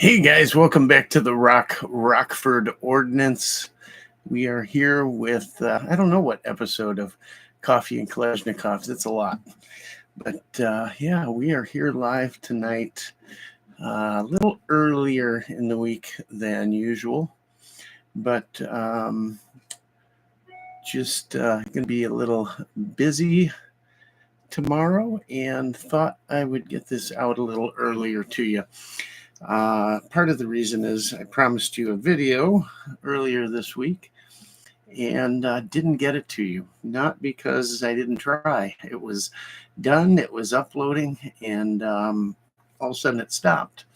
Hey guys, welcome back to the Rockford Ordnance. We are here with, I don't know what episode of Koffee and Kalashnikovs. It's a lot. But yeah, we are here live tonight, a little earlier in the week than usual. But just going to be a little busy tomorrow and thought I would get this out a little earlier to you. Part of the reason is I promised you a video earlier this week and didn't get it to you. Not because I didn't try. It was done, it was uploading, and all of a sudden it stopped.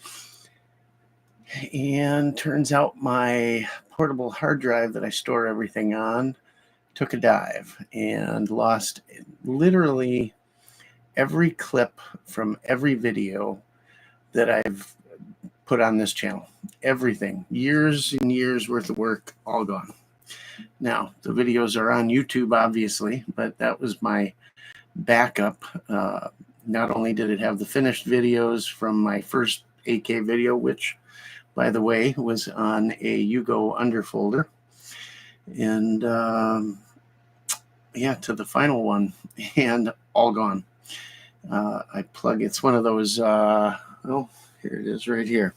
And turns out my portable hard drive that I store everything on took a dive and lost literally every clip from every video that I've put on this channel. Everything. Years and years worth of work, all gone. Now, the videos are on YouTube, obviously, but that was my backup. Not only did it have the finished videos from my first AK video, which, by the way, was on a Yugo underfolder, and yeah, to the final one, and all gone. I plug, it's one of those, oh, here it is right here.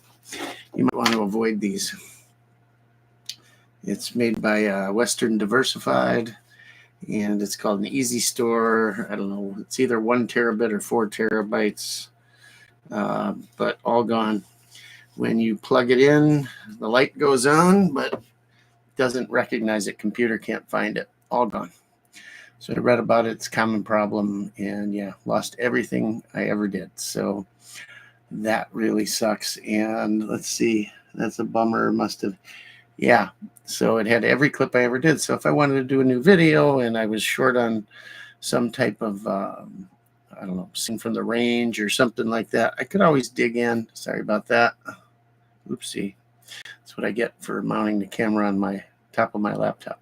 You might want to avoid these. It's made by Western Diversified, and it's called an Easy Store. I don't know. It's either 1 terabit or 4 terabytes, but all gone. When you plug it in, the light goes on, but doesn't recognize it. Computer can't find it. All gone. So I read about it. It's a common problem, and yeah, lost everything I ever did. So that really sucks. And let's see, that's a bummer. Must have, yeah. So it had every clip I ever did. So if I wanted to do a new video and I was short on some type of, I don't know, scene from the range or something like that, I could always dig in. Sorry about that. Oopsie. That's what I get for mounting the camera on my top of my laptop.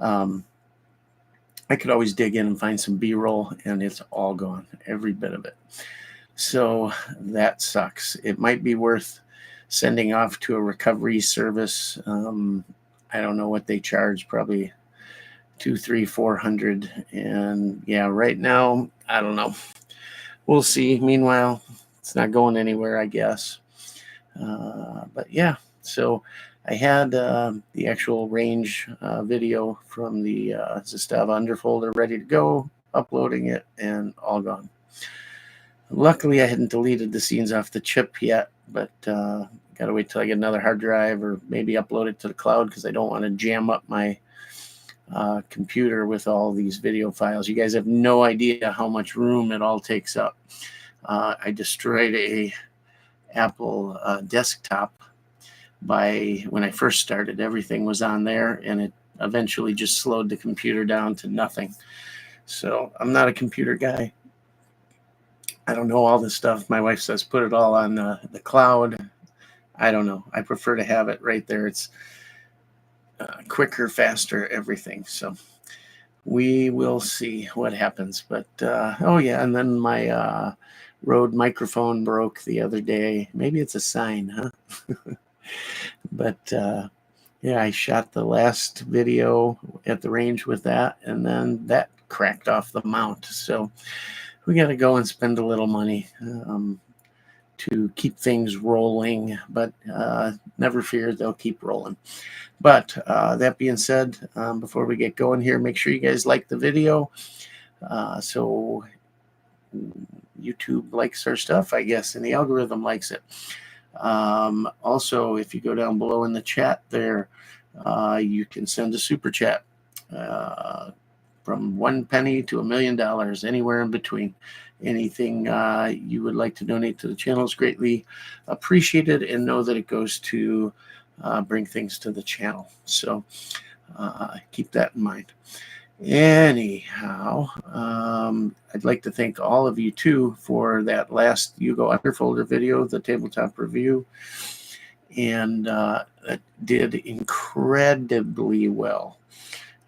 I could always dig in and find some B-roll, and it's all gone, every bit of it. So that sucks. It might be worth sending off to a recovery service. I don't know what they charge, probably $200, $300, $400. And yeah, right now, I don't know. We'll see. Meanwhile, it's not going anywhere, I guess. But yeah, so I had the actual range video from the Zastava underfolder ready to go, uploading it, and all gone. Luckily, I hadn't deleted the scenes off the chip yet, but got to wait till I get another hard drive or maybe upload it to the cloud because I don't want to jam up my computer with all these video files. You guys have no idea how much room it all takes up. I destroyed a Apple desktop when I first started. Everything was on there, and it eventually just slowed the computer down to nothing. So I'm not a computer guy. I don't know all this stuff. My wife says put it all on the cloud. I don't know. I prefer to have it right there. It's quicker, faster, everything. So we will see what happens. But oh yeah, and then my Rode microphone broke the other day. Maybe it's a sign, huh? But yeah, I shot the last video at the range with that, and then that cracked off the mount. So we got to go and spend a little money to keep things rolling, but never fear, they'll keep rolling. But that being said, before we get going here, make sure you guys like the video. So YouTube likes our stuff, I guess, and the algorithm likes it. Also, if you go down below in the chat there, you can send a super chat from 1 penny to $1 million, anywhere in between. Anything you would like to donate to the channel is greatly appreciated, and know that it goes to bring things to the channel. So keep that in mind. Anyhow, I'd like to thank all of you too for that last Yugo underfolder video, the tabletop review, and it did incredibly well.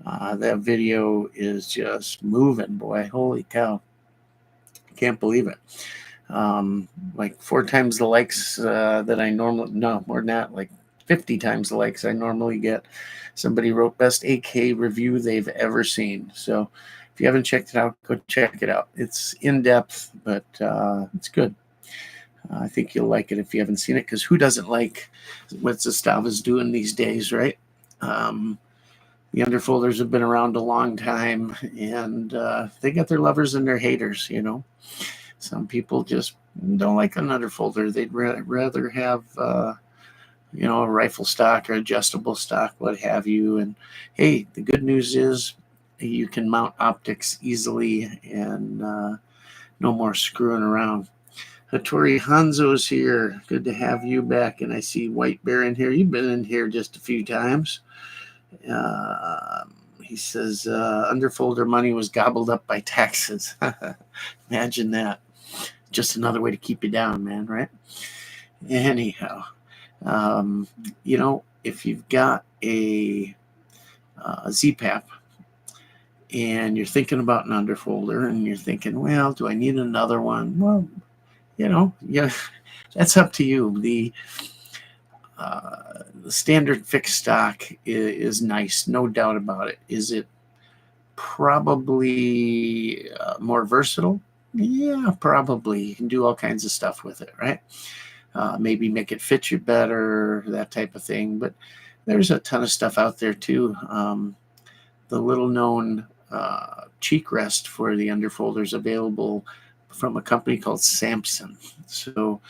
That video is just moving, boy. Holy cow. Can't believe it. like 4 times the likes that I normally, no, more than that, like 50 times the likes I normally get. Somebody wrote best AK review they've ever seen. So if you haven't checked it out, go check it out. It's in depth, but it's good. I think you'll like it if you haven't seen it, because who doesn't like what Zastava's doing these days, right? The underfolders have been around a long time, and they got their lovers and their haters, you know. Some people just don't like an underfolder. They'd rather have, you know, a rifle stock or adjustable stock, what have you. And hey, the good news is you can mount optics easily, and no more screwing around. Hattori Hanzo's here. Good to have you back. And I see White Bear in here. You've been in here just a few times. He says underfolder money was gobbled up by taxes. Imagine that. Just another way to keep you down, man, right? Anyhow, you know, if you've got a ZPAP and you're thinking about an underfolder and you're thinking, well, do I need another one? Well, you know, yeah, that's up to you. The standard fixed stock is nice, no doubt about it. Is it probably more versatile? Yeah, probably. You can do all kinds of stuff with it, right? Maybe make it fit you better, that type of thing. But there's a ton of stuff out there too. The little known cheek rest for the underfolders available from a company called Samson. So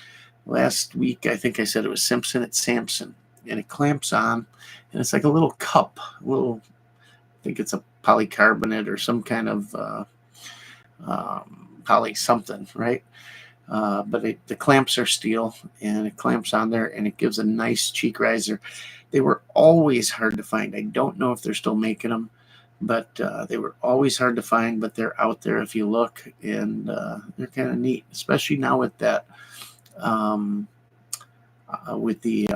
last week, I think I said it was Simpson at Samson, and it clamps on, and it's like a little cup, a little, I think it's a polycarbonate or some kind of poly something, right? But the clamps are steel, and it clamps on there, and it gives a nice cheek riser. They were always hard to find. I don't know if they're still making them, but they were always hard to find, but they're out there if you look, and they're kind of neat, especially now with that, with the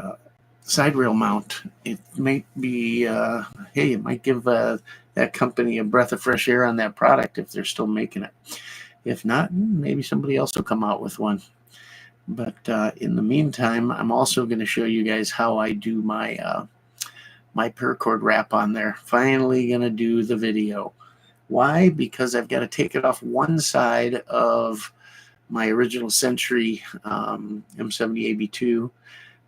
side rail mount. It might be, hey, it might give that company a breath of fresh air on that product if they're still making it. If not, maybe somebody else will come out with one. But in the meantime, I'm also going to show you guys how I do my my paracord wrap on there. Finally going to do the video. Why? Because I've got to take it off one side of my original Century M70AB2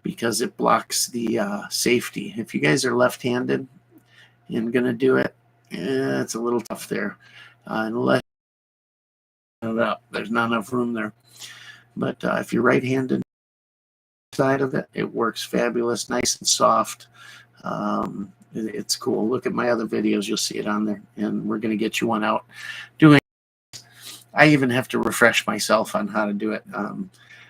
because it blocks the safety. If you guys are left-handed and going to do it, it's a little tough there. Unless there's not enough room there. But if you're right-handed side of it, it works fabulous, nice and soft. It's cool. Look at my other videos, you'll see it on there, and we're going to get you one out doing. I even have to refresh myself on how to do it.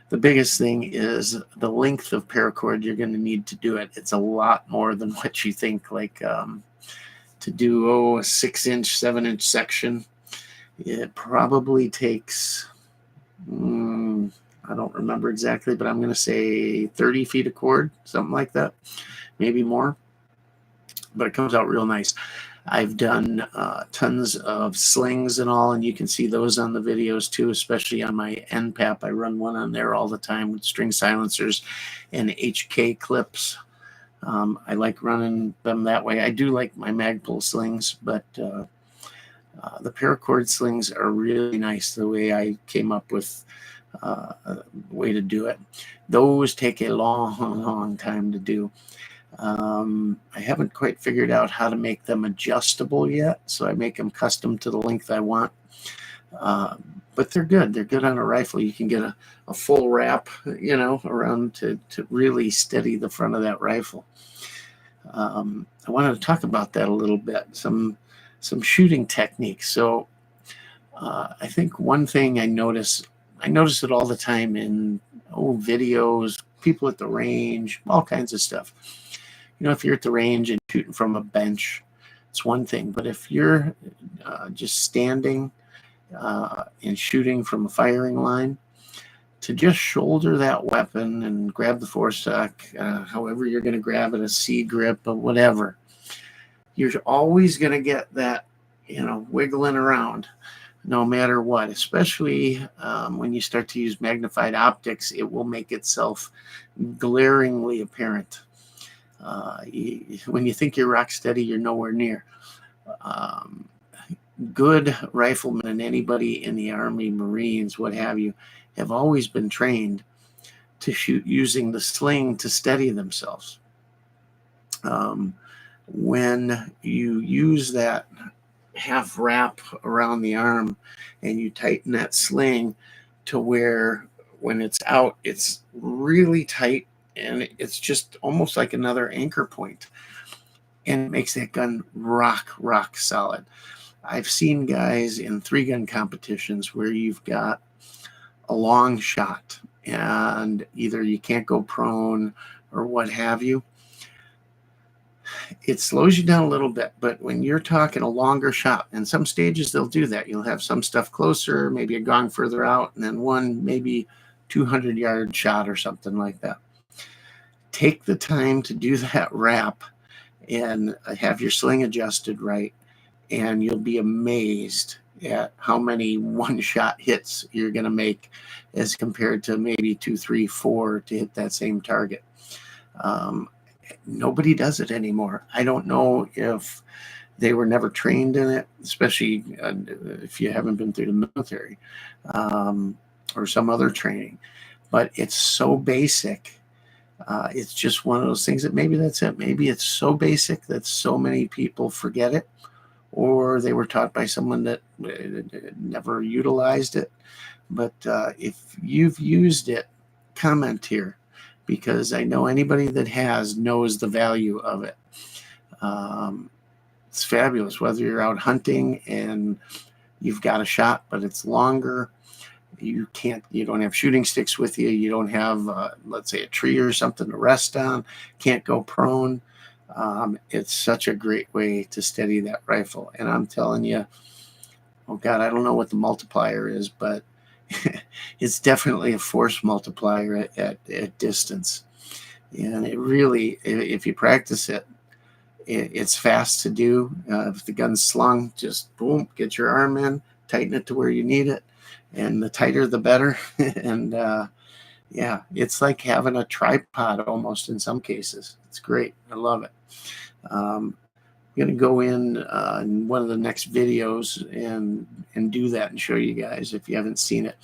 The biggest thing is the length of paracord you're going to need to do it. It's a lot more than what you think. Like to do a 6-inch, 7-inch section, it probably takes, I don't remember exactly, but I'm going to say 30 feet of cord, something like that, maybe more. But it comes out real nice. I've done tons of slings and all, and you can see those on the videos too, especially on my NPAP. I run one on there all the time with string silencers and HK clips. I like running them that way. I do like my Magpul slings, but the paracord slings are really nice the way I came up with a way to do it. Those take a long time to do. I haven't quite figured out how to make them adjustable yet, so I make them custom to the length I want. But they're good. They're good on a rifle. You can get a full wrap, you know, around to really steady the front of that rifle. I wanted to talk about that a little bit, some shooting techniques. So I think one thing I notice it all the time in videos, people at the range, all kinds of stuff. You know, if you're at the range and shooting from a bench, it's one thing. But if you're just standing and shooting from a firing line, to just shoulder that weapon and grab the forestock, however you're going to grab it, a C grip or whatever, you're always going to get that, you know, wiggling around. no matter what, especially when you start to use magnified optics, it will make itself glaringly apparent. When you think you're rock steady, you're nowhere near. Um, Good riflemen and anybody in the Army, Marines, what have you, have always been trained to shoot using the sling to steady themselves. When you use that half wrap around the arm and you tighten that sling to where when it's out, it's really tight and it's just almost like another anchor point, and it makes that gun rock solid. I've seen guys in 3-gun competitions where you've got a long shot and either you can't go prone or what have you. It slows you down a little bit, but when you're talking a longer shot, and some stages they'll do that. You'll have some stuff closer, maybe a gong further out, and then one maybe 200-yard shot or something like that. Take the time to do that wrap and have your sling adjusted right, and you'll be amazed at how many one-shot hits you're going to make as compared to maybe 2, 3, 4 to hit that same target. Nobody does it anymore. I don't know if they were never trained in it, especially if you haven't been through the military or some other training. But it's so basic. It's just one of those things that maybe that's it. Maybe it's so basic that so many people forget it, or they were taught by someone that never utilized it. But if you've used it, comment here, because I know anybody that has knows the value of it. It's fabulous, whether you're out hunting and you've got a shot, but it's longer. You don't have shooting sticks with you. You don't have, let's say, a tree or something to rest on. Can't go prone. It's such a great way to steady that rifle. And I'm telling you, oh God, I don't know what the multiplier is, but it's definitely a force multiplier at distance. And it really, if you practice it, it's fast to do. If the gun's slung, just boom, get your arm in, tighten it to where you need it. And the tighter, the better. And yeah, it's like having a tripod almost in some cases. It's great. I love it. I'm going to go in one of the next videos and do that and show you guys if you haven't seen it.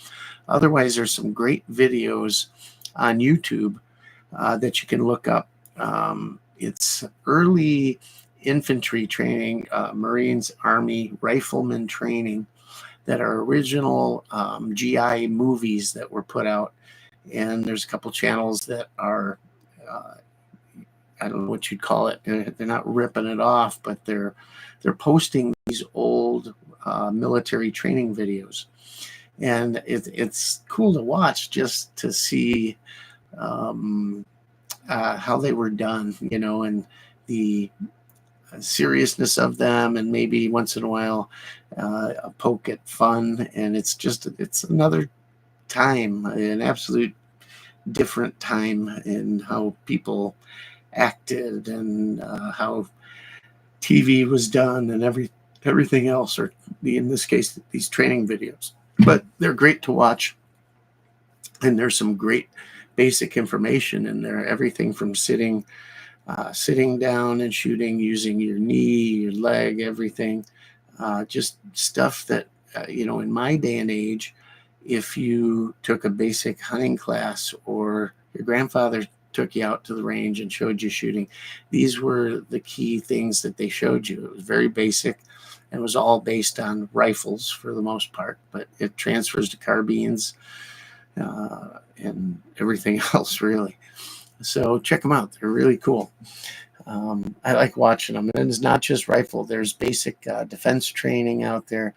Otherwise, there's some great videos on YouTube that you can look up. It's early infantry training, Marines, Army, rifleman training that are original GI movies that were put out. And there's a couple channels that are, I don't know what you'd call it. They're not ripping it off, but they're posting these old military training videos. And it's cool to watch just to see how they were done, and the seriousness of them, and maybe once in a while a poke at fun. And it's another time, an absolute different time in how people acted and how TV was done and everything else, or in this case, these training videos. But they're great to watch, and there's some great basic information in there. Everything from sitting down and shooting, using your knee, your leg, everything. Just stuff that, in my day and age, if you took a basic hunting class or your grandfather took you out to the range and showed you shooting, these were the key things that they showed you. It was very basic and was all based on rifles for the most part, but it transfers to carbines and everything else, really. So check them out. They're really cool. I like watching them. And it's not just rifle. There's basic defense training out there.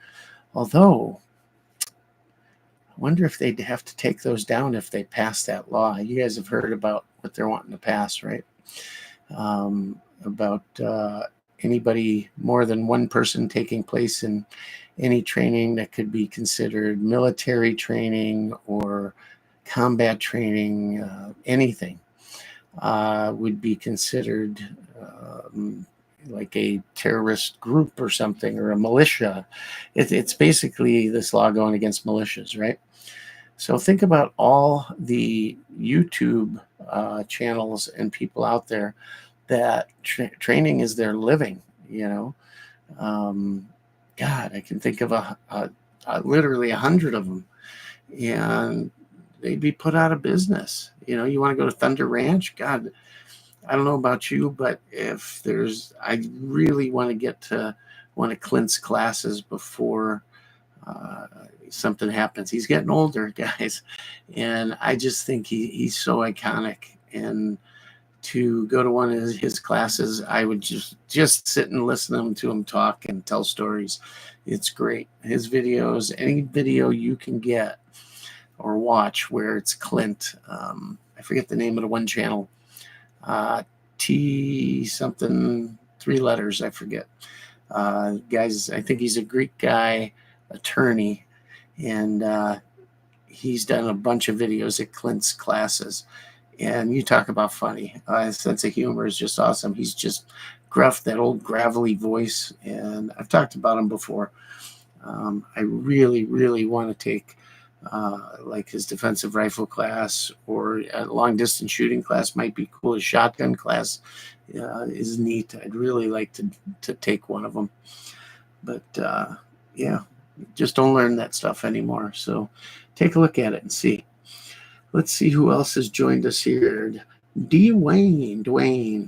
Although, I wonder if they'd have to take those down if they pass that law. You guys have heard about what they're wanting to pass, right? About anybody, more than one person taking place in any training that could be considered military training or combat training, anything would be considered like a terrorist group or something, or a militia. It's basically this law going against militias, right? So think about all the YouTube channels and people out there that training is their living, you know. God, I can think of literally 100 of them, and they'd be put out of business. You know, you want to go to Thunder Ranch? God, I don't know about you, but I really want to get to one of Clint's classes before something happens. He's getting older, guys, and I just think he's so iconic. And to go to one of his classes, I would just sit and listen to him talk and tell stories. It's great. His videos, any video you can get or watch where it's Clint. I forget the name of the one channel. T something, 3 letters, I forget. Guys, I think he's a Greek guy, attorney, and he's done a bunch of videos at Clint's classes. And you talk about funny. His sense of humor is just awesome. He's just gruff, that old gravelly voice. And I've talked about him before. I really, really want to take like his defensive rifle class, or a long distance shooting class might be cool. His shotgun class is neat. I'd really like to take one of them. But yeah, just don't learn that stuff anymore. So take a look at it and see. Let's see who else has joined us here. Dwayne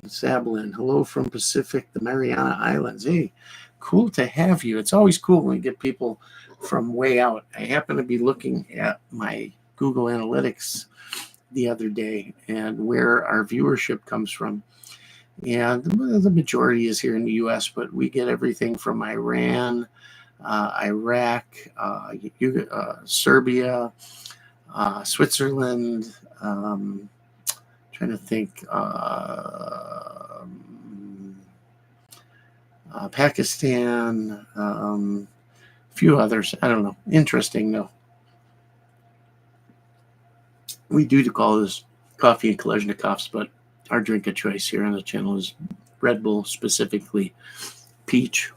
Sablin. Hello from Pacific, the Mariana Islands. Hey, cool to have you. It's always cool when we get people from way out. I happen to be looking at my Google Analytics the other day and where our viewership comes from. And the majority is here in the U.S., but we get everything from Iran, Iraq, Serbia, Switzerland, trying to think, Pakistan, a few others. I don't know. Interesting, though. We do call this Koffee and Kalashnikovs, but our drink of choice here on the channel is Red Bull, specifically peach.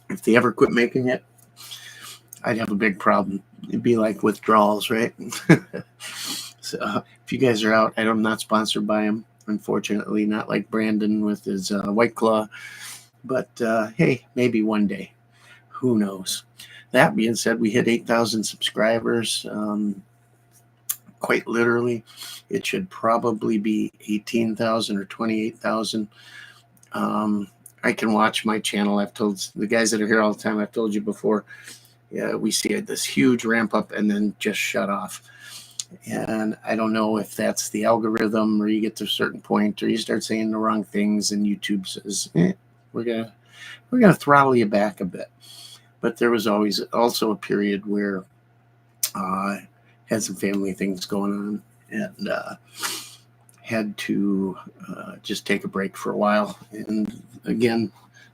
If they ever quit making it, I'd have a big problem. It'd be like withdrawals, right? So if you guys are out, I'm not sponsored by them, unfortunately, not like Brandon with his White Claw. But hey, maybe one day. Who knows? That being said, we hit 8,000 subscribers. Quite literally, it should probably be 18,000 or 28,000. I can watch my channel. I've told the guys that are here all the time, I've told you before, yeah, we see this huge ramp up and then just shut off. And I don't know if that's the algorithm, or you get to a certain point, or you start saying the wrong things and YouTube says, we're gonna throttle you back a bit. But there was always also a period where I had some family things going on and had to just take a break for a while. And again,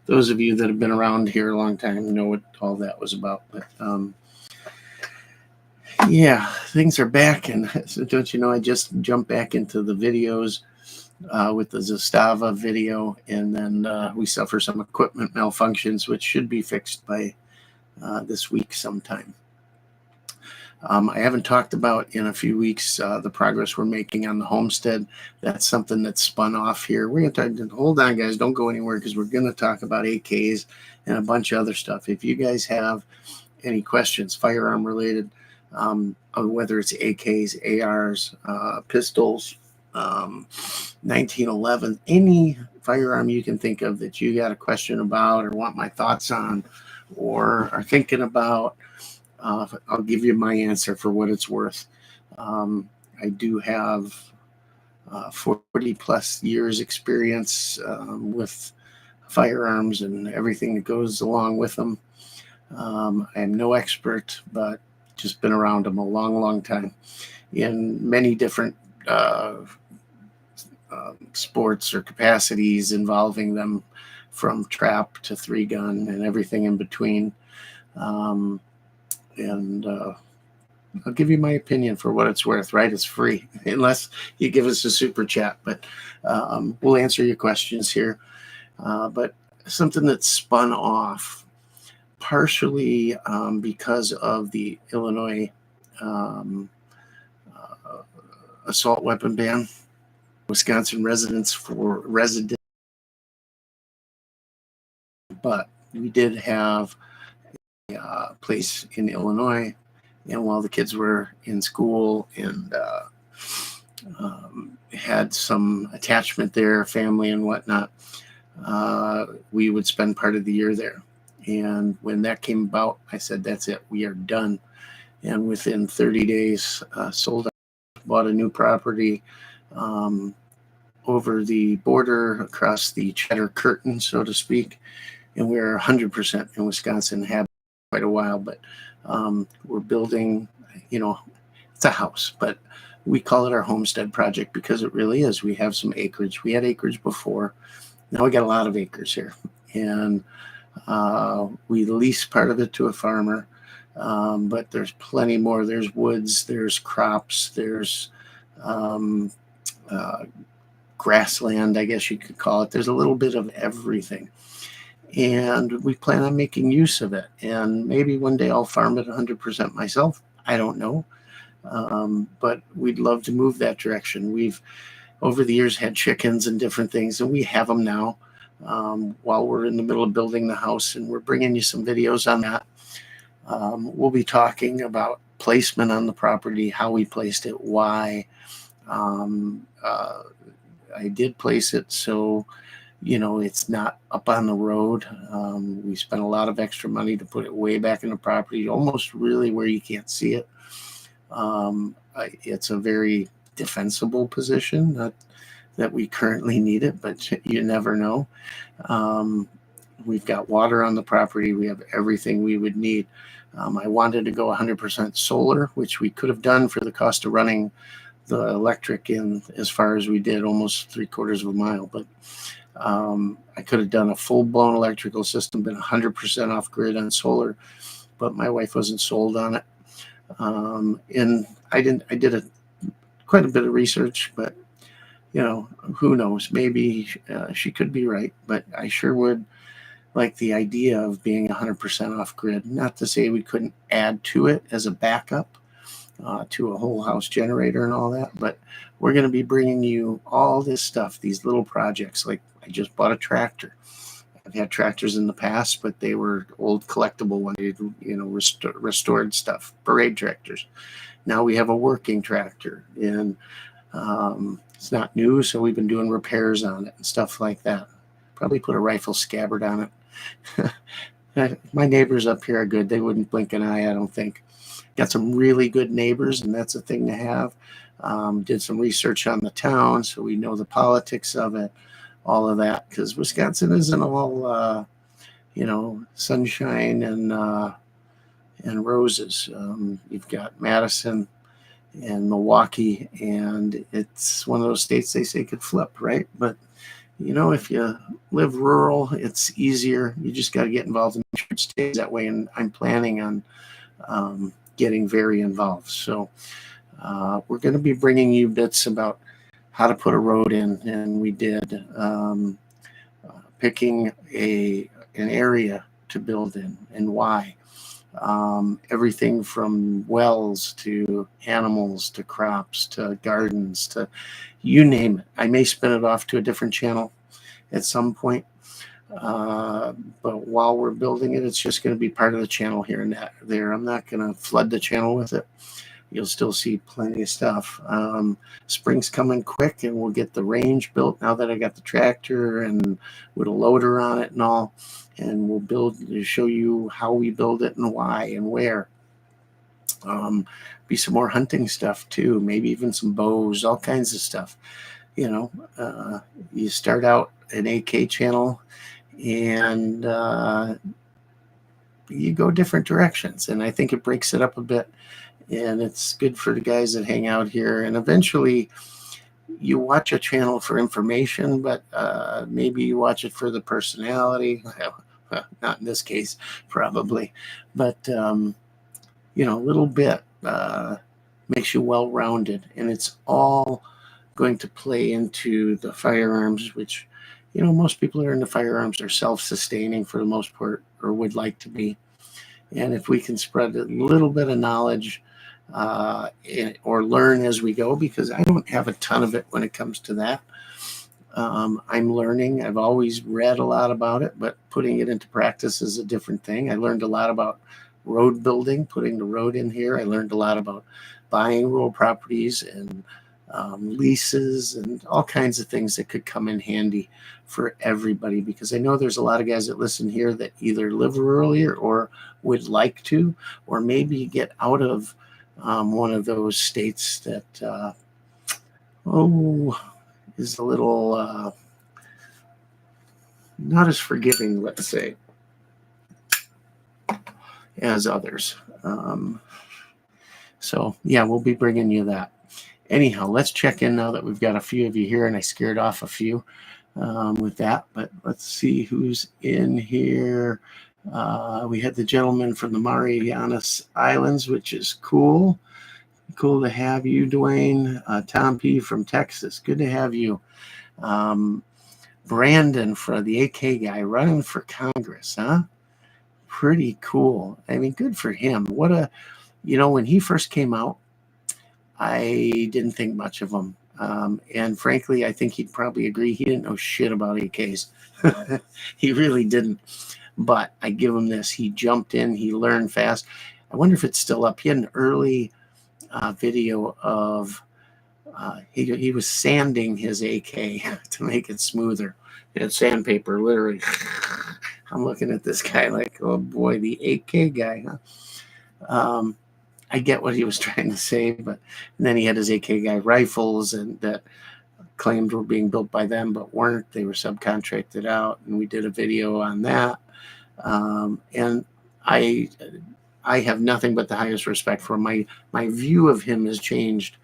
those of you that have been around here a long time know what all that was about. But yeah, things are back. And so don't you know, I just jumped back into the videos with the Zastava video, and then we suffer some equipment malfunctions, which should be fixed by this week sometime. I haven't talked about in a few weeks the progress we're making on the Homestead. That's something that's spun off here. We're going to hold on, guys. Don't go anywhere, because we're going to talk about AKs and a bunch of other stuff. If you guys have any questions, firearm related, whether it's AKs, ARs, pistols, 1911, any firearm you can think of that you got a question about or want my thoughts on or are thinking about, I'll give you my answer for what it's worth. I do have 40 plus years experience with firearms and everything that goes along with them. I am no expert, but just been around them a long time in many different sports or capacities involving them, from trap to 3-gun and everything in between. And I'll give you my opinion for what it's worth, right? It's free, unless you give us a super chat, but we'll answer your questions here. but something that spun off partially because of the Illinois assault weapon ban. Wisconsin residents for resident, but we did have a place in Illinois, and while the kids were in school and had some attachment there, family and whatnot, we would spend part of the year there. And when that came about, I said, that's it, we are done. And within 30 days, sold out, bought a new property over the border across the cheddar curtain, so to speak. And we're 100% in Wisconsin, have quite a while, but we're building, it's a house, but we call it our Homestead project because it really is. We have some acreage. We had acreage before. Now we got a lot of acres here. And we lease part of it to a farmer, but there's plenty more. There's woods, there's crops, there's grassland, I guess you could call it. There's a little bit of everything. And we plan on making use of it. And maybe one day I'll farm it 100% myself. I don't know. But we'd love to move that direction. We've, over the years, had chickens and different things, and we have them now while we're in the middle of building the house. And we're bringing you some videos on that. We'll be talking about placement on the property, how we placed it, why. I did place it so it's not up on the road. We spent a lot of extra money to put it way back in the property, almost really where you can't see it. It's a very defensible position, not that we currently need it, but you never know. We've got water on the property. We have everything we would need. I wanted to go 100% solar, which we could have done for the cost of running the electric in as far as we did, almost 3/4 of a mile. But I could have done a full-blown electrical system, been 100% off grid on solar, but my wife wasn't sold on it. And I did quite a bit of research, but who knows? Maybe she could be right, but I sure would like the idea of being 100% off grid. Not to say we couldn't add to it as a backup to a whole house generator and all that, but we're going to be bringing you all this stuff, these little projects. Like I just bought a tractor. I've had tractors in the past, but they were old collectible ones, restored stuff, parade tractors. Now we have a working tractor, and it's not new, so we've been doing repairs on it and stuff like that. Probably put a rifle scabbard on it. My neighbors up here are good. They wouldn't blink an eye, I don't think. Got some really good neighbors, and that's a thing to have. Did some research on the town, so we know the politics of it, all of that, because Wisconsin isn't all, sunshine and roses. You've got Madison and Milwaukee, and it's one of those states they say could flip, right? But if you live rural, it's easier. You just got to get involved in states that way, and I'm planning on getting very involved. So we're going to be bringing you bits about how to put a road in, and we did picking an area to build in and why. Everything from wells to animals to crops to gardens to you name it. I may spin it off to a different channel at some point, but while we're building it, it's just going to be part of the channel here and there. I'm not going to flood the channel with it. You'll still see plenty of stuff. Spring's coming quick, and we'll get the range built now that I got the tractor and with a loader on it and all. And we'll show you how we build it and why and where. Be some more hunting stuff too, maybe even some bows, all kinds of stuff. You start out an AK channel and you go different directions, and I think it breaks it up a bit, and it's good for the guys that hang out here. And eventually you watch a channel for information, but maybe you watch it for the personality. Well, not in this case, probably, but a little bit makes you well-rounded, and it's all going to play into the firearms, which most people that are into firearms are self-sustaining for the most part, or would like to be. And if we can spread a little bit of knowledge or learn as we go, because I don't have a ton of it when it comes to that. I'm learning. I've always read a lot about it, but putting it into practice is a different thing. I learned a lot about road building, putting the road in here. I learned a lot about buying rural properties and leases and all kinds of things that could come in handy for everybody, because I know there's a lot of guys that listen here that either live rurally or would like to, or maybe get out of one of those states that, is a little not as forgiving, let's say, as others. So yeah, we'll be bringing you that. Anyhow, let's check in now that we've got a few of you here, and I scared off a few with that, but let's see who's in here. We had the gentleman from the Marianas Islands, which is cool. Cool to have you, Dwayne. Tom P. from Texas. Good to have you. Brandon, for the AK guy, running for Congress, huh? Pretty cool. I mean, good for him. When he first came out, I didn't think much of him. And frankly, I think he'd probably agree. He didn't know shit about AKs. He really didn't. But I give him this. He jumped in. He learned fast. I wonder if it's still up. He had an early video of he was sanding his AK to make it smoother. He had sandpaper, literally. I'm looking at this guy like, oh boy, the AK guy, huh? I get what he was trying to say, but then he had his AK guy rifles and that claimed were being built by them, but weren't. They were subcontracted out, and we did a video on that. And I have nothing but the highest respect for him. My view of him has changed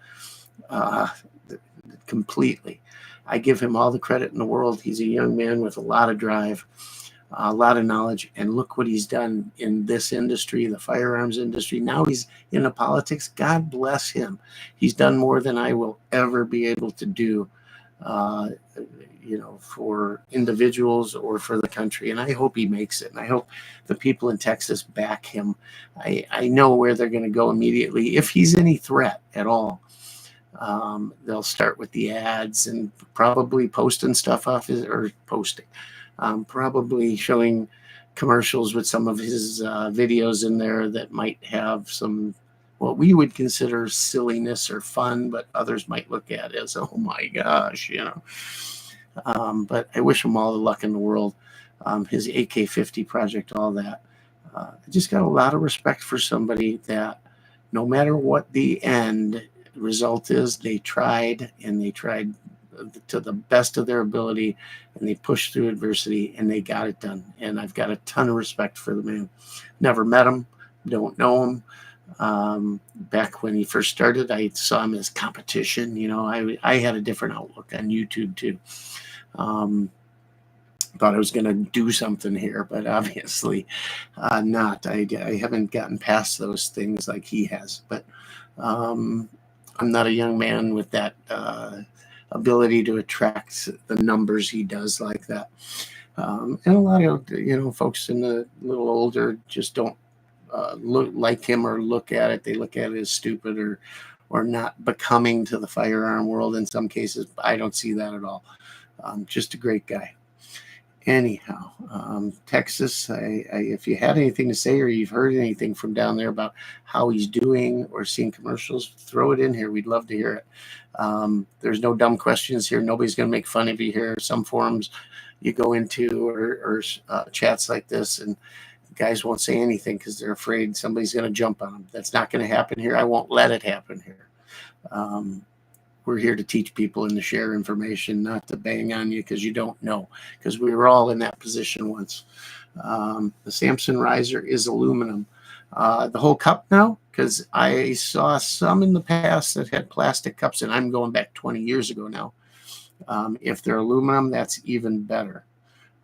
completely. I give him all the credit in the world. He's a young man with a lot of drive, a lot of knowledge, and look what he's done in this industry, the firearms industry. Now he's into politics. God bless him. He's done more than I will ever be able to do, for individuals or for the country. And I hope he makes it. And I hope the people in Texas back him. I know where they're going to go immediately. If he's any threat at all, they'll start with the ads and probably posting stuff off probably showing commercials with some of his videos in there that might have some what we would consider silliness or fun, but others might look at it as, oh my gosh, but I wish him all the luck in the world. His AK-50 project, all that. I just got a lot of respect for somebody that no matter what the end result is, they tried to the best of their ability, and they pushed through adversity, and they got it done. And I've got a ton of respect for the man. Never met him, don't know him. Back when he first started, I saw him as competition. I had a different outlook on YouTube too. Thought I was going to do something here, but obviously not. I haven't gotten past those things like he has. But I'm not a young man with that ability to attract the numbers he does like that. And a lot of folks in the little older just don't look like him or look at it. They look at it as stupid or not becoming to the firearm world in some cases. I don't see that at all. Just a great guy. Anyhow, Texas, if you had anything to say or you've heard anything from down there about how he's doing or seen commercials, throw it in here. We'd love to hear it. There's no dumb questions here. Nobody's going to make fun of you here. Some forums you go into or chats like this, and guys won't say anything because they're afraid somebody's going to jump on them. That's not going to happen here. I won't let it happen here. We're here to teach people and to share information, not to bang on you because you don't know, because we were all in that position once. The Samson riser is aluminum. The whole cup now, because I saw some in the past that had plastic cups, and I'm going back 20 years ago now. If they're aluminum, that's even better.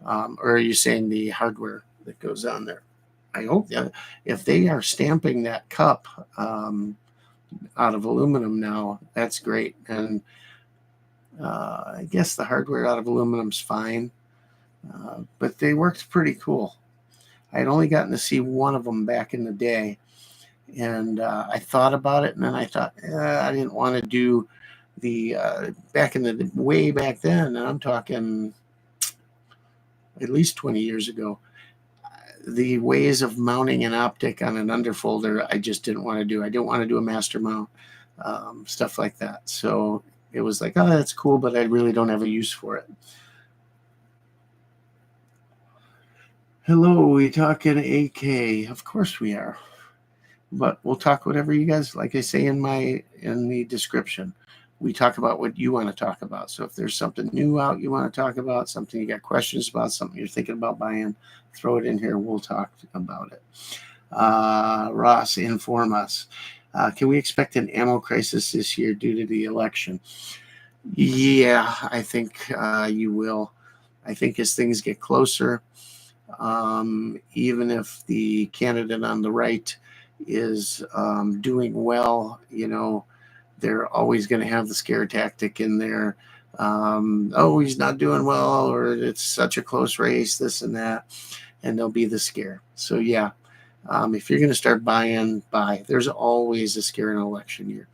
Or are you saying the hardware that goes on there? I hope that if they are stamping that cup out of aluminum now, that's great. And I guess the hardware out of aluminum's fine, but they worked pretty cool. I had only gotten to see one of them back in the day, and I thought about it, and then I thought I didn't want to do the back in the way back then, and I'm talking at least 20 years ago. The ways of mounting an optic on an underfolder, I just didn't want to do. I didn't want to do a master mount, stuff like that. So it was like, oh, that's cool, but I really don't have a use for it. Hello, we talking AK? Of course we are. But we'll talk whatever you guys, like I say in the description, we talk about what you want to talk about. So if there's something new out you want to talk about, something you got questions about, something you're thinking about buying, throw it in here. We'll talk about it. Ross, inform us. Can we expect an ammo crisis this year due to the election? Yeah, I think you will. I think as things get closer, even if the candidate on the right is doing well, they're always going to have the scare tactic in there. Oh, he's not doing well, or it's such a close race, this and that, and there'll be the scare. So yeah, if you're going to start buying, buy. There's always a scare in an election year.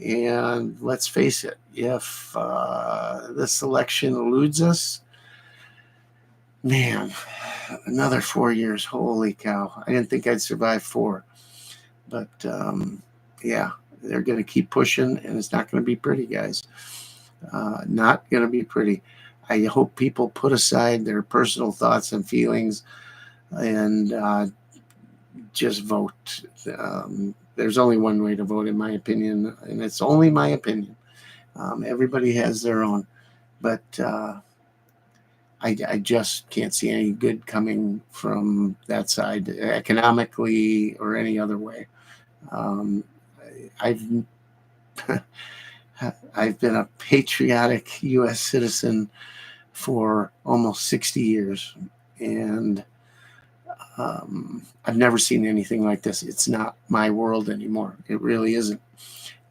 And let's face it, if this election eludes us, man, another 4 years. Holy cow. I didn't think I'd survive 4. But yeah, they're going to keep pushing, and it's not going to be pretty, guys. Not going to be pretty. I hope people put aside their personal thoughts and feelings and just vote. There's only one way to vote, in my opinion, and it's only my opinion. Everybody has their own. But I just can't see any good coming from that side, economically or any other way. I've I've been a patriotic U.S. citizen for almost 60 years, and I've never seen anything like this. It's not my world anymore. It really isn't.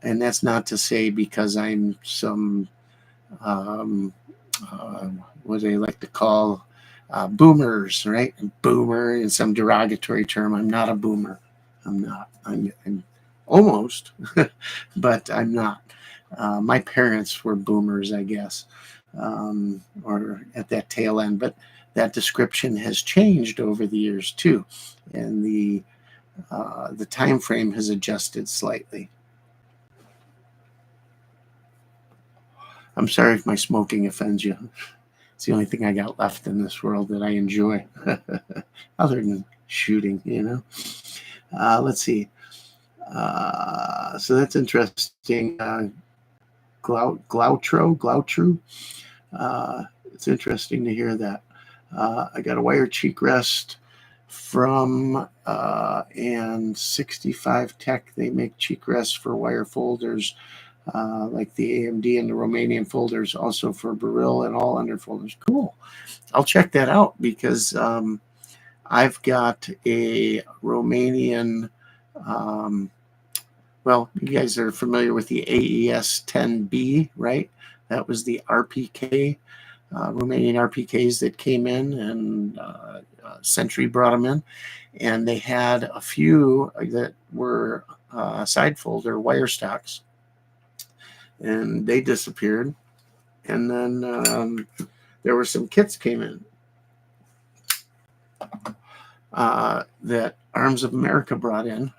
And that's not to say because I'm some what they like to call boomers, right? Boomer is some derogatory term. I'm not a boomer. I'm not. I'm almost, but I'm not. My parents were boomers, I guess, or at that tail end. But that description has changed over the years too, and the time frame has adjusted slightly. I'm sorry if my smoking offends you. It's the only thing I got left in this world that I enjoy, other than shooting, Let's see. So that's interesting. Glautru. It's interesting to hear that. I got a wire cheek rest from and 65 Tech. They make cheek rests for wire folders. Like the AMD and the Romanian folders, also for Baril and all underfolders. Cool. I'll check that out because I've got a Romanian. Well, you guys are familiar with the AES 10B, right? That was the RPK, Romanian RPKs that came in, and Century brought them in. And they had a few that were side folder wire stocks, and they disappeared. And then there were some kits came in that Arms of America brought in,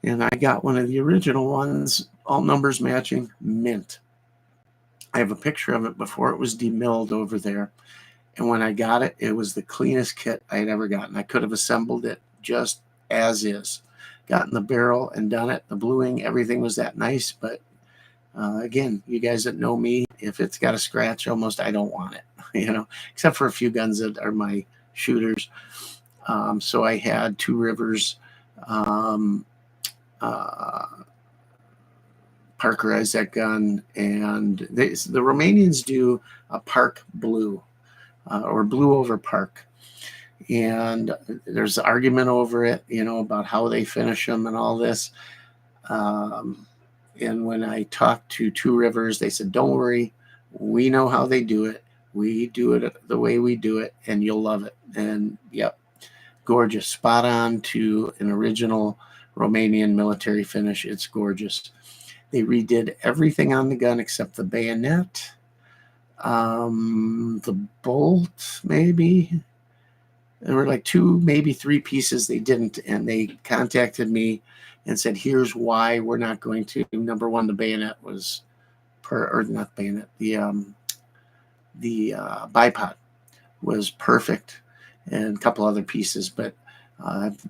and I got one of the original ones, all numbers matching, mint. I have a picture of it before it was demilled over there, and when I got it, it was the cleanest kit I had ever gotten. I could have assembled it just as is, gotten the barrel and done it. The bluing, everything was that nice, but again, you guys that know me, if it's got a scratch, almost I don't want it, except for a few guns that are my shooters. So I had Two Rivers parkerized that gun, and the Romanians do a park blue or blue over park. And there's argument over it, about how they finish them and all this. And when I talked to Two Rivers, they said, don't worry, we know how they do it. We do it the way we do it, and you'll love it. And yep, gorgeous, spot on to an original Romanian military finish. It's gorgeous. They redid everything on the gun except the bayonet, the bolt, maybe. There were like 2, maybe 3 pieces they didn't, and they contacted me and said, here's why we're not going to. Number one, the bayonet was not bayonet, the bipod was perfect, and a couple other pieces, but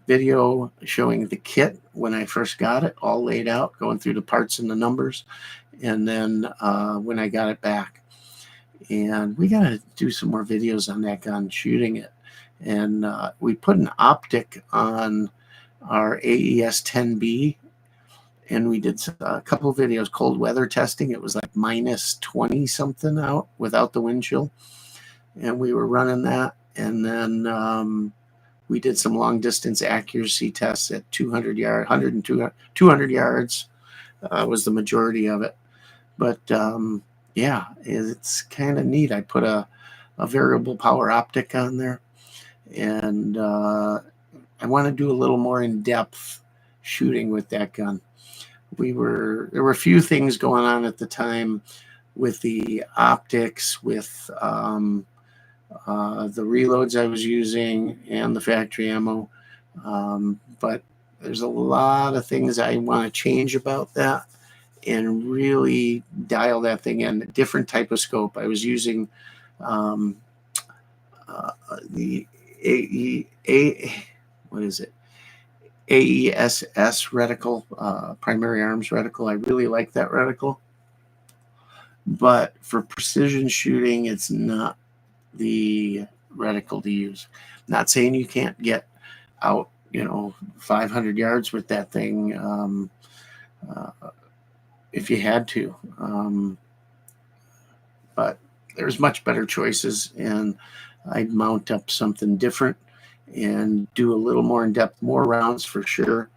video showing the kit when I first got it, all laid out, going through the parts and the numbers, and then when I got it back. And we got to do some more videos on that gun, shooting it. And we put an optic on our AES-10B, and we did a couple of videos, cold weather testing. It was like minus 20 something out without the wind chill, and we were running that. And then we did some long distance accuracy tests at 200 yards, 100 and 200 yards was the majority of it. But yeah, it's kind of neat. I put a variable power optic on there, and I want to do a little more in-depth shooting with that gun. There were a few things going on at the time with the optics, with the reloads I was using and the factory ammo, but there's a lot of things I want to change about that and really dial that thing in. A different type of scope. I was using the AESS reticle, primary arms reticle. I really like that reticle, but for precision shooting, it's not the reticle to use. Not saying you can't get out, 500 yards with that thing if you had to, but there's much better choices, and I'd mount up something different and do a little more in-depth, more rounds for sure.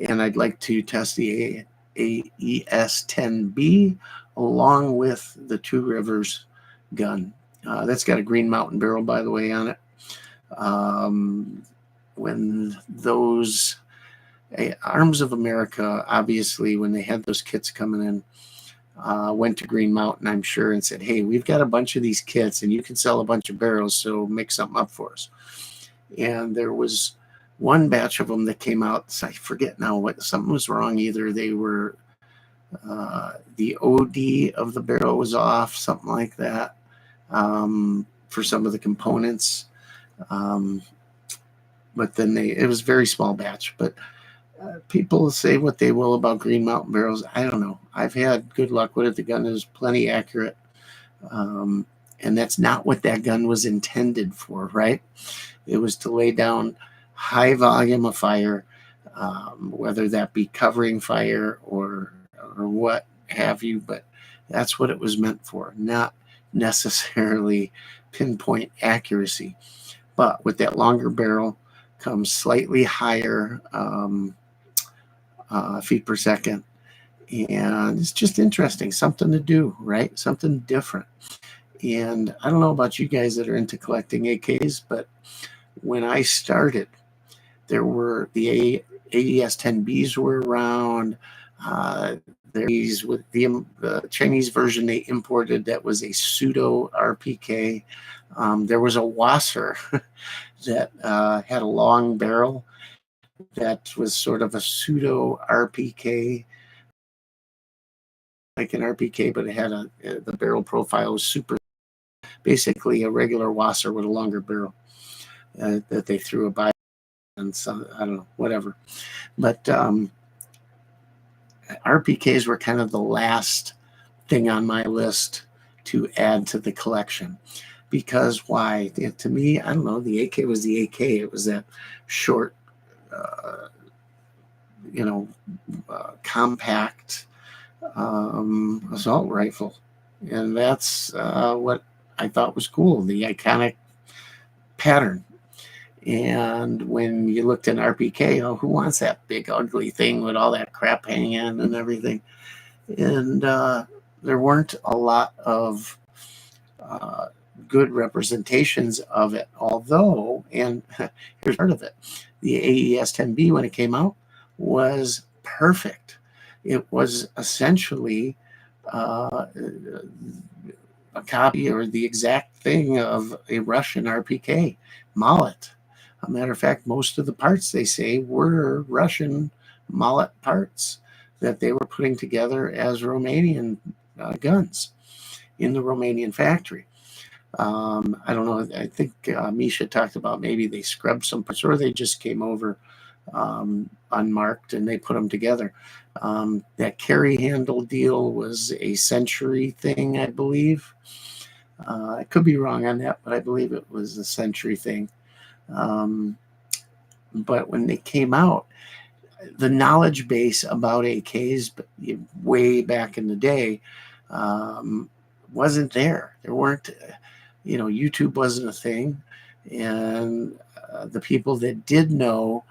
And I'd like to test the AES-10B along with the Two Rivers gun. That's got a Green Mountain barrel, by the way, on it. When those Arms of America, obviously, when they had those kits coming in, went to Green Mountain, I'm sure, and said, hey, we've got a bunch of these kits, and you can sell a bunch of barrels, so make something up for us. And there was one batch of them that came out. I forget now what, something was wrong. Either they were, the OD of the barrel was off, something like that, for some of the components. But then it was a very small batch. But people say what they will about Green Mountain barrels. I don't know. I've had good luck with it. The gun is plenty accurate. And that's not what that gun was intended for, right? It was to lay down high volume of fire, whether that be covering fire or what have you, but that's what it was meant for, not necessarily pinpoint accuracy. But with that longer barrel comes slightly higher feet per second, and it's just interesting, something to do, right? Something different. And I don't know about you guys that are into collecting AKs, but when I started, there were the AES-10Bs were around. There's with the Chinese version they imported that was a pseudo RPK. There was a Wasser that had a long barrel that was sort of a pseudo RPK, like an RPK, but it had the barrel profile was super, basically a regular Wasser with a longer barrel that they threw a by, and some, I don't know, whatever. But RPKs were kind of the last thing on my list to add to the collection. Because why? To me, I don't know, the AK was the AK. It was that short, compact assault rifle. And that's what I thought was cool, the iconic pattern. And when you looked at RPK, oh, who wants that big ugly thing with all that crap hanging and everything? And there weren't a lot of good representations of it, although, and here's part of it, the AES-10B, when it came out, was perfect. It was essentially a copy or the exact thing of a Russian RPK, mallet. A matter of fact, most of the parts, they say, were Russian mallet parts that they were putting together as Romanian guns in the Romanian factory. I don't know. I think Misha talked about maybe they scrubbed some parts or they just came over unmarked and they put them together. That carry handle deal was a Century thing, I believe. I could be wrong on that, but I believe it was a Century thing. But when they came out, the knowledge base about AKs way back in the day wasn't there. There weren't, YouTube wasn't a thing. And the people that did know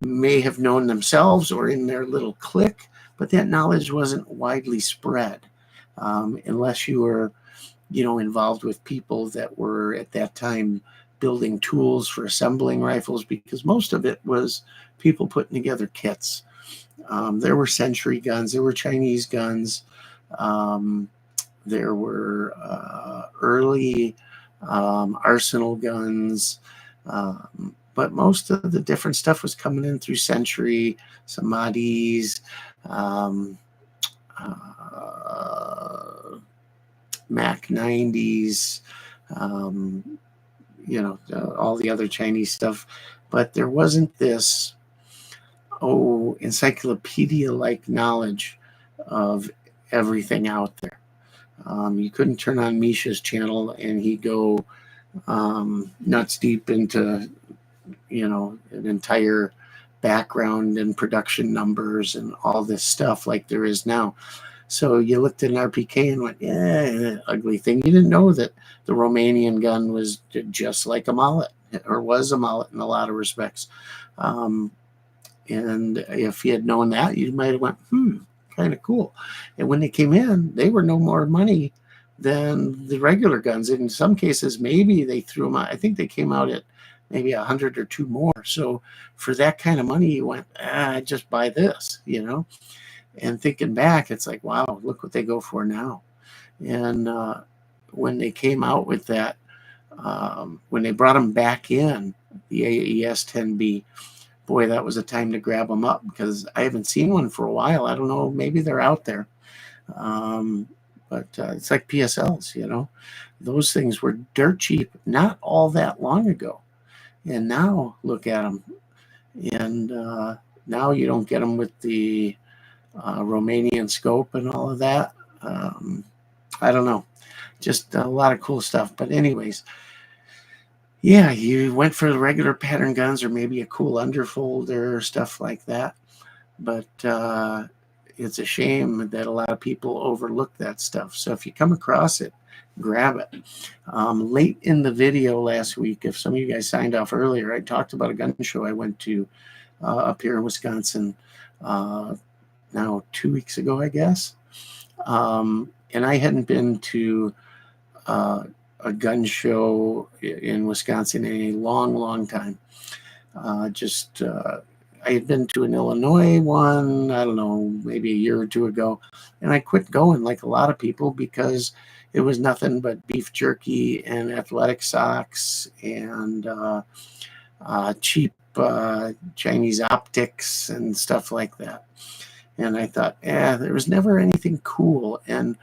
may have known themselves or in their little clique, but that knowledge wasn't widely spread unless you were, involved with people that were at that time building tools for assembling rifles, because most of it was people putting together kits. There were Century guns, there were Chinese guns, there were early Arsenal guns, but most of the different stuff was coming in through Century, Samadis, Mac 90s, all the other Chinese stuff. But there wasn't this, encyclopedia-like knowledge of everything out there. You couldn't turn on Misha's channel and he'd go nuts deep into, an entire background and production numbers and all this stuff like there is now. So you looked at an RPK and went, yeah, ugly thing. You didn't know that the Romanian gun was just like a mallet, or was a mallet in a lot of respects. And if you had known that, you might have went, kind of cool. And when they came in, they were no more money than the regular guns. In some cases, maybe they threw them out. I think they came out at maybe 100 or two more. So for that kind of money, you went, just buy this, And thinking back, it's like, wow, look what they go for now. And when they came out with that, when they brought them back in, the AES-10B, boy, that was a time to grab them up, because I haven't seen one for a while. I don't know, maybe they're out there. But it's like PSLs, Those things were dirt cheap not all that long ago. And now look at them. And now you don't get them with the Romanian scope and all of that. I don't know. Just a lot of cool stuff. But anyways, yeah, you went for the regular pattern guns or maybe a cool underfolder or stuff like that. But it's a shame that a lot of people overlook that stuff. So if you come across it, grab it. Late in the video last week, if some of you guys signed off earlier, I talked about a gun show I went to up here in Wisconsin now 2 weeks ago, I guess. And I hadn't been to a gun show in Wisconsin in a long, long time. I had been to an Illinois one, I don't know, maybe a year or two ago, and I quit going like a lot of people because it was nothing but beef jerky and athletic socks and cheap Chinese optics and stuff like that. And I thought, there was never anything cool, and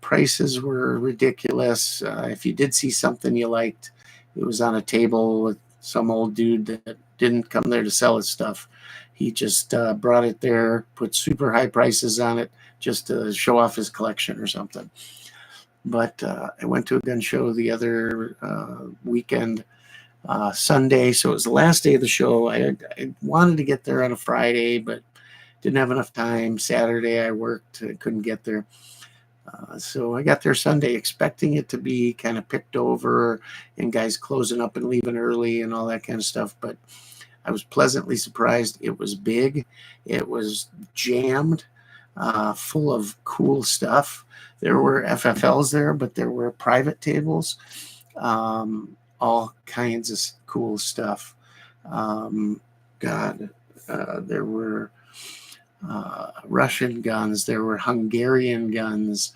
prices were ridiculous. If you did see something you liked, it was on a table with some old dude that didn't come there to sell his stuff. He just brought it there, put super high prices on it just to show off his collection or something. But I went to a gun show the other weekend, Sunday, so it was the last day of the show. I wanted to get there on a Friday, but didn't have enough time. Saturday I worked, I couldn't get there. So I got there Sunday expecting it to be kind of picked over and guys closing up and leaving early and all that kind of stuff. But I was pleasantly surprised. It was big. It was jammed, full of cool stuff. There were FFLs there, but there were private tables, all kinds of cool stuff. There were Russian guns. There were Hungarian guns.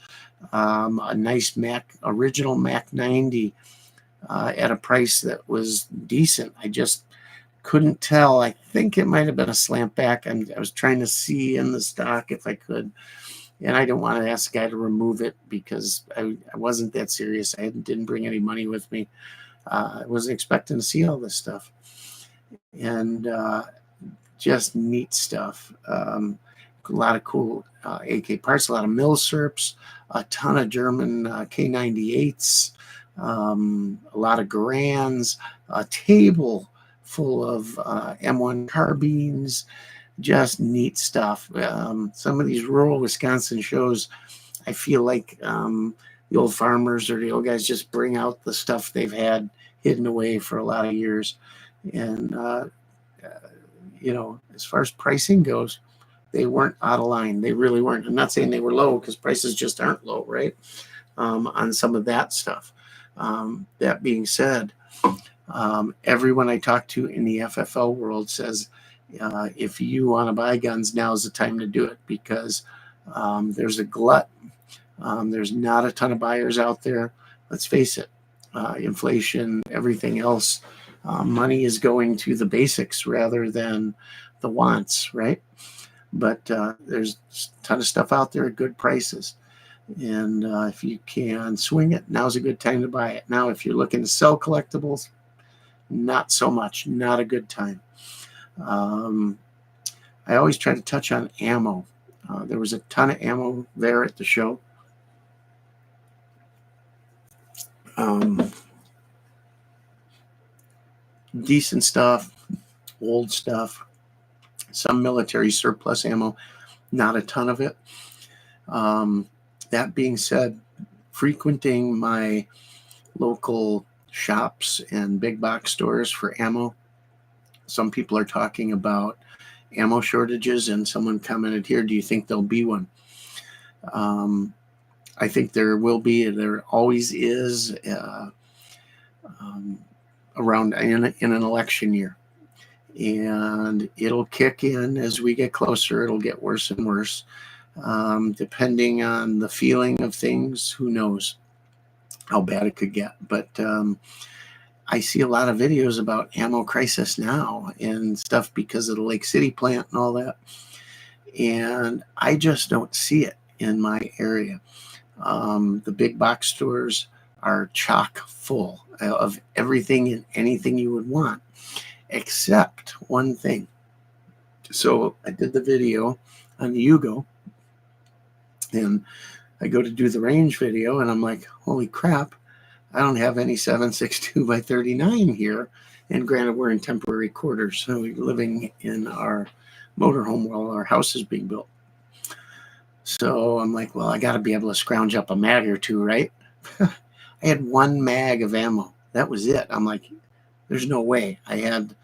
A nice original Mac 90 at a price that was decent. I just couldn't tell. I think it might have been a slant back. I was trying to see in the stock if I could, and I didn't want to ask the guy to remove it because I wasn't that serious. I didn't bring any money with me. I wasn't expecting to see all this stuff, and just neat stuff. A lot of cool AK parts, a lot of milsurps, a ton of German K98s, a lot of Garands, a table full of M1 carbines, just neat stuff. Some of these rural Wisconsin shows, I feel like the old farmers or the old guys just bring out the stuff they've had hidden away for a lot of years. And, as far as pricing goes, they weren't out of line. They really weren't. I'm not saying they were low because prices just aren't low, right? On some of that stuff. That being said, everyone I talk to in the FFL world says, if you want to buy guns, now's the time to do it because there's a glut. There's not a ton of buyers out there. Let's face it, inflation, everything else, money is going to the basics rather than the wants, right? But there's a ton of stuff out there at good prices. And if you can swing it, now's a good time to buy it. Now, if you're looking to sell collectibles, not so much, not a good time. I always try to touch on ammo. There was a ton of ammo there at the show. Decent stuff, old stuff, some military surplus ammo, not a ton of it. That being said, frequenting my local shops and big box stores for ammo, some people are talking about ammo shortages, and someone commented here, do you think there'll be one? I think there will be. There always is around in an election year. And it'll kick in as we get closer. It'll get worse and worse. Depending on the feeling of things, who knows how bad it could get. But I see a lot of videos about ammo crisis now and stuff because of the Lake City plant and all that. And I just don't see it in my area. The big box stores are chock full of everything and anything you would want, except one thing. So I did the video on the Yugo, and I go to do the range video, and I'm like, holy crap, I don't have any 7.62 by 39 here. And granted, we're in temporary quarters, so we're living in our motorhome while our house is being built. So I'm like, well, I got to be able to scrounge up a mag or two, right? I had one mag of ammo. That was it. I'm like, there's no way. I had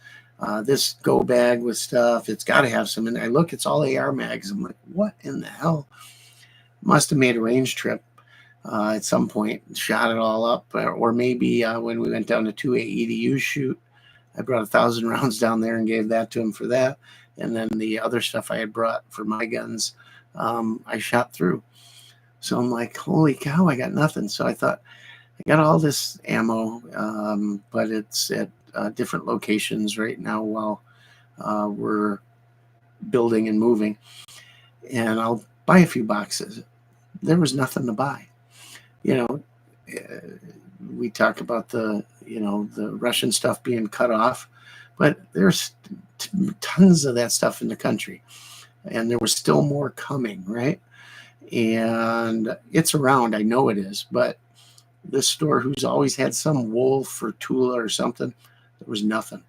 this go bag with stuff. It's got to have some. And I look, it's all AR mags. I'm like, what in the hell? Must have made a range trip at some point, shot it all up. Or maybe when we went down to 2A EDU shoot, I brought 1,000 rounds down there and gave that to him for that. And then the other stuff I had brought for my guns, I shot through. So I'm like, holy cow, I got nothing. So I thought, I got all this ammo, but it's at different locations right now while we're building and moving. And I'll buy a few boxes. There was nothing to buy. We talk about the Russian stuff being cut off, but there's tons of that stuff in the country. And there was still more coming, right? And it's around, I know it is, but this store who's always had some Wolf or Tula or something, there was nothing.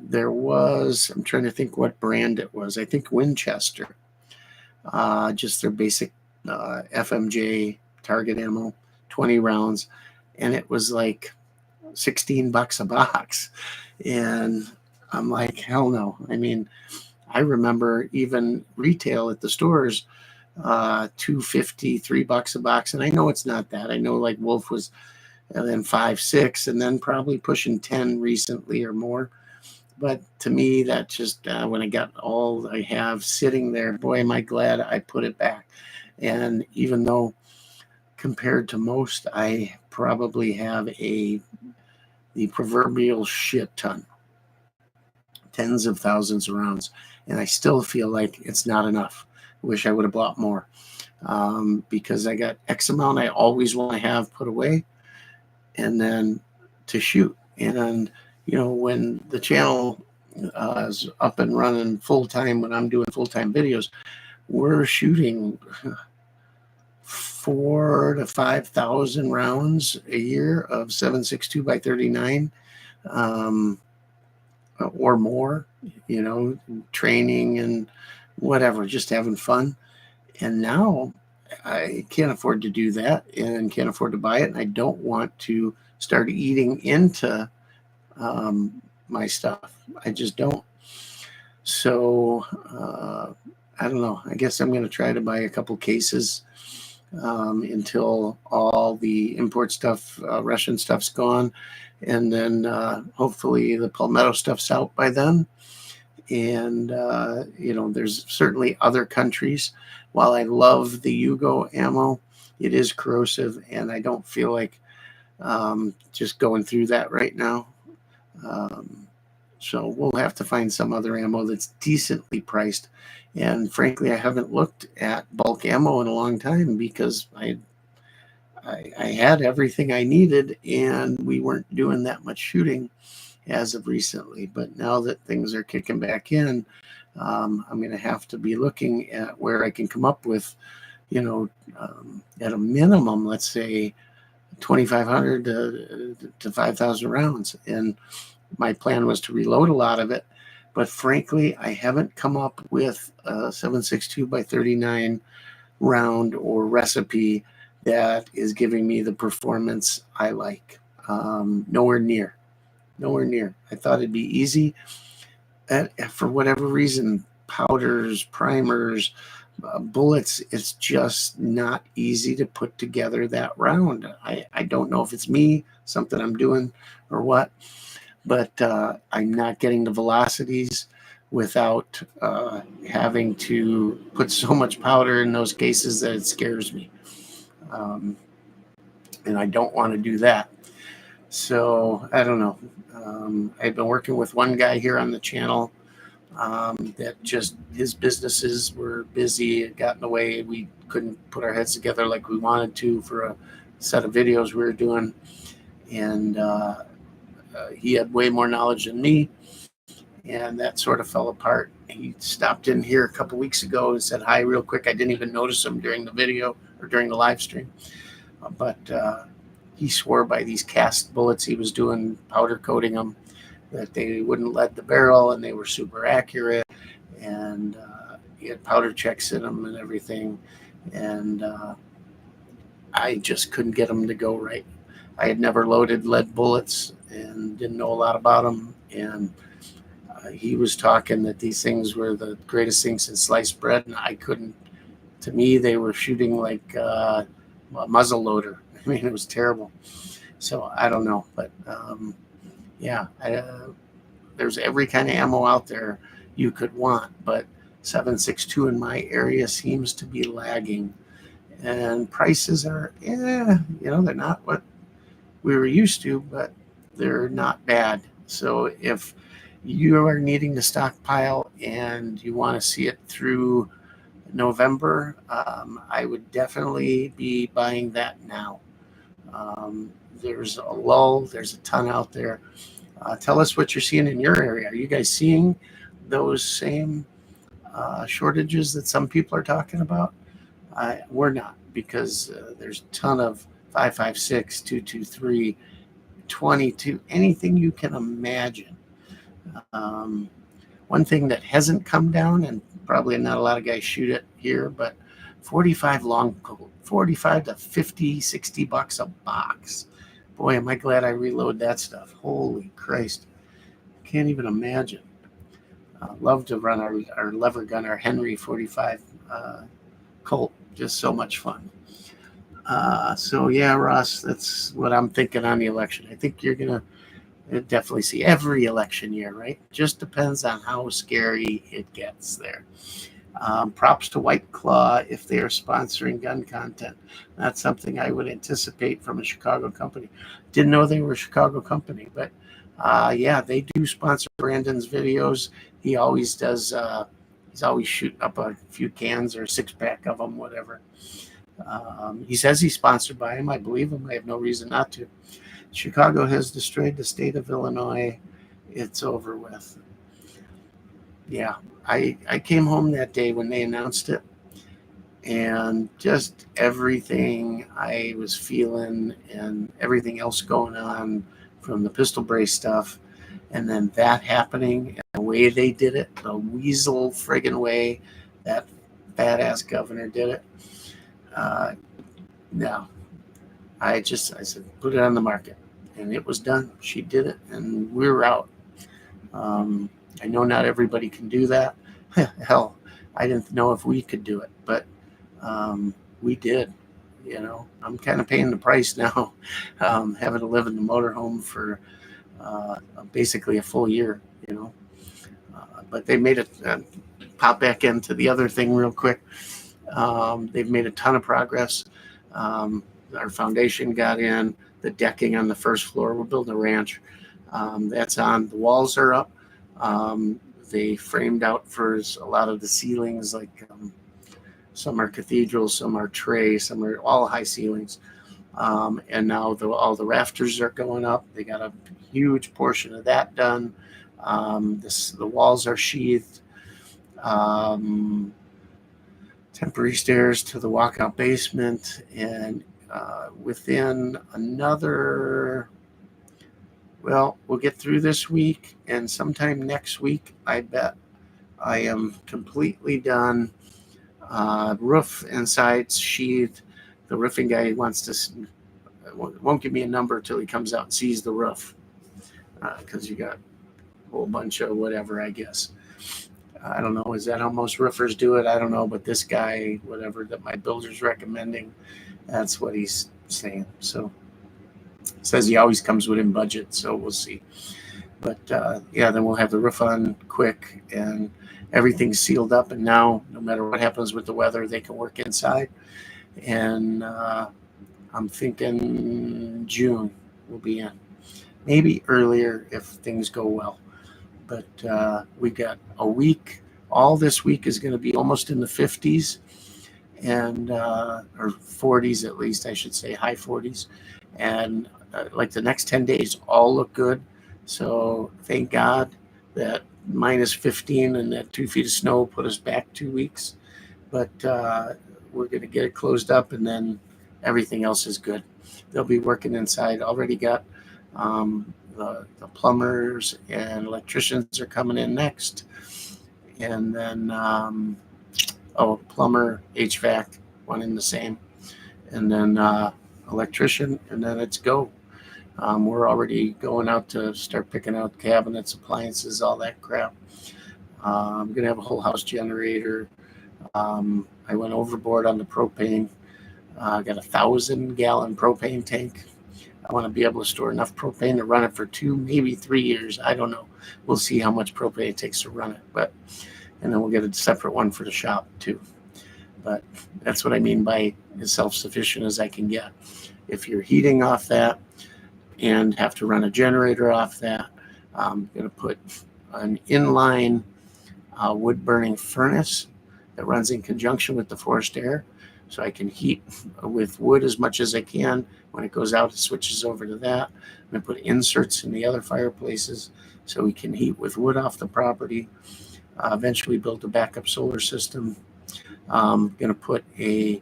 There was, I'm trying to think what brand it was. I think Winchester, just their basic FMJ target ammo, 20 rounds, and it was like $16 a box. And I'm like, hell no. I mean, I remember even retail at the stores, $2.50, $3 a box. And I know it's not that. I know like Wolf was, and then 5, 6, and then probably pushing 10 recently or more. But to me, that just, when I got all I have sitting there, boy, am I glad I put it back. And even though compared to most, I probably have the proverbial shit ton, tens of thousands of rounds, and I still feel like it's not enough. I wish I would have bought more, because I got X amount I always want to have put away, and then to shoot. And when the channel is up and running full time, when I'm doing full time videos, we're shooting 4,000 to 5,000 rounds a year of 7.62 by 39, or more. Training and whatever, just having fun. And now I can't afford to do that and can't afford to buy it. And I don't want to start eating into my stuff. I just don't. So I don't know. I guess I'm going to try to buy a couple cases until all the import stuff, Russian stuff's gone. And then hopefully the Palmetto stuff's out by then. And, there's certainly other countries. While I love the Yugo ammo, it is corrosive, and I don't feel like just going through that right now. So we'll have to find some other ammo that's decently priced. And frankly, I haven't looked at bulk ammo in a long time because I had everything I needed, and we weren't doing that much shooting as of recently. But now that things are kicking back in, I'm going to have to be looking at where I can come up with, at a minimum, let's say 2,500 to 5,000 rounds. And my plan was to reload a lot of it, but frankly, I haven't come up with a 7.62 by 39 round or recipe that is giving me the performance I like. Nowhere near. I thought it'd be easy. For whatever reason, powders, primers, bullets, it's just not easy to put together that round. I don't know if it's me, something I'm doing or what, but I'm not getting the velocities without having to put so much powder in those cases that it scares me. And I don't want to do that. So I don't know. I've been working with one guy here on the channel that just his businesses were busy. It got in the way. We couldn't put our heads together like we wanted to for a set of videos we were doing. And he had way more knowledge than me. And that sort of fell apart. He stopped in here a couple weeks ago and said hi real quick. I didn't even notice him during the video or during the live stream. But he swore by these cast bullets he was doing, powder coating them, that they wouldn't lead the barrel and they were super accurate. And he had powder checks in them and everything. And I just couldn't get them to go right. I had never loaded lead bullets and didn't know a lot about them. And he was talking that these things were the greatest things since sliced bread, and I couldn't. To me, they were shooting like a muzzle loader. I mean, it was terrible. So I don't know, but there's every kind of ammo out there you could want, but 7.62 in my area seems to be lagging, and prices are, they're not what we were used to, but they're not bad. So if you are needing to stockpile and you want to see it through November, I would definitely be buying that now. There's a lull. There's a ton out there. Tell us what you're seeing in your area. Are you guys seeing those same shortages that some people are talking about? We're not, because there's a ton of 5.56, 2.23, 22, anything you can imagine. One thing that hasn't come down, and probably not a lot of guys shoot it here, but 45 long coat, 45 to 50, 60 bucks a box. Boy, am I glad I reload that stuff. Holy Christ. Can't even imagine. Love to run our lever gun, our Henry 45 Colt. Just so much fun. So yeah, Ross, that's what I'm thinking on the election. I think you're going to definitely see every election year, right? Just depends on how scary it gets there. Props to White Claw if they are sponsoring gun content. That's something I would anticipate from a Chicago company. Didn't know they were a Chicago company, but yeah, they do sponsor Brandon's videos. He always does. He's always shooting up a few cans or a 6-pack of them, whatever. He says he's sponsored by him. I believe him. I have no reason not to. Chicago has destroyed the state of Illinois. It's over with. Yeah, I came home that day when they announced it, and just everything I was feeling and everything else going on from the pistol brace stuff, and then that happening and the way they did it, the weasel friggin' way that badass governor did it. No, I said, put it on the market, and it was done. She did it, and we were out. I know not everybody can do that. Hell, I didn't know if we could do it, but we did. You know, I'm kind of paying the price now, having to live in the motorhome for basically a full year. You know, but they made it. Pop back into the other thing real quick. They've made a ton of progress. Our foundation got in, the decking on the first floor. We're building a ranch. That's on. The walls are up. They framed out for a lot of the ceilings, like some are cathedrals, some are tray, some are all high ceilings. And now all the rafters are going up. They got a huge portion of that done. The walls are sheathed. Temporary stairs to the walkout basement, and within another, well, we'll get through this week, and sometime next week, I bet I am completely done. Roof and sides sheathed. The roofing guy won't give me a number until he comes out and sees the roof, because you got a whole bunch of whatever, I guess. I don't know. Is that how most roofers do it? I don't know. But this guy, whatever that my builder's recommending, that's what he's saying. So says he always comes within budget. So we'll see. But yeah, then we'll have the roof on quick and everything's sealed up. And now, no matter what happens with the weather, they can work inside. And I'm thinking June we'll be in. Maybe earlier if things go well. But we got a week. All this week is going to be almost in the 50s, and or 40s at least, I should say, high 40s. And like the next 10 days all look good. So thank God that minus 15 and that 2 feet of snow put us back 2 weeks. But we're going to get it closed up, and then everything else is good. They'll be working inside. Already got the plumbers and electricians are coming in next, and then plumber, HVAC, one in the same, and then electrician, and then it's go. We're already going out to start picking out cabinets, appliances, all that crap. I'm gonna have a whole house generator. I went overboard on the propane. I got 1,000-gallon propane tank. I want to be able to store enough propane to run it for 2, maybe 3 years. I don't know. We'll see how much propane it takes to run it. And then we'll get a separate one for the shop too. But that's what I mean by as self-sufficient as I can get. If you're heating off that and have to run a generator off that, I'm going to put an inline wood-burning furnace that runs in conjunction with the forced air. So I can heat with wood as much as I can. When it goes out, it switches over to that. I'm going to put inserts in the other fireplaces so we can heat with wood off the property. Eventually build a backup solar system. I'm going to put a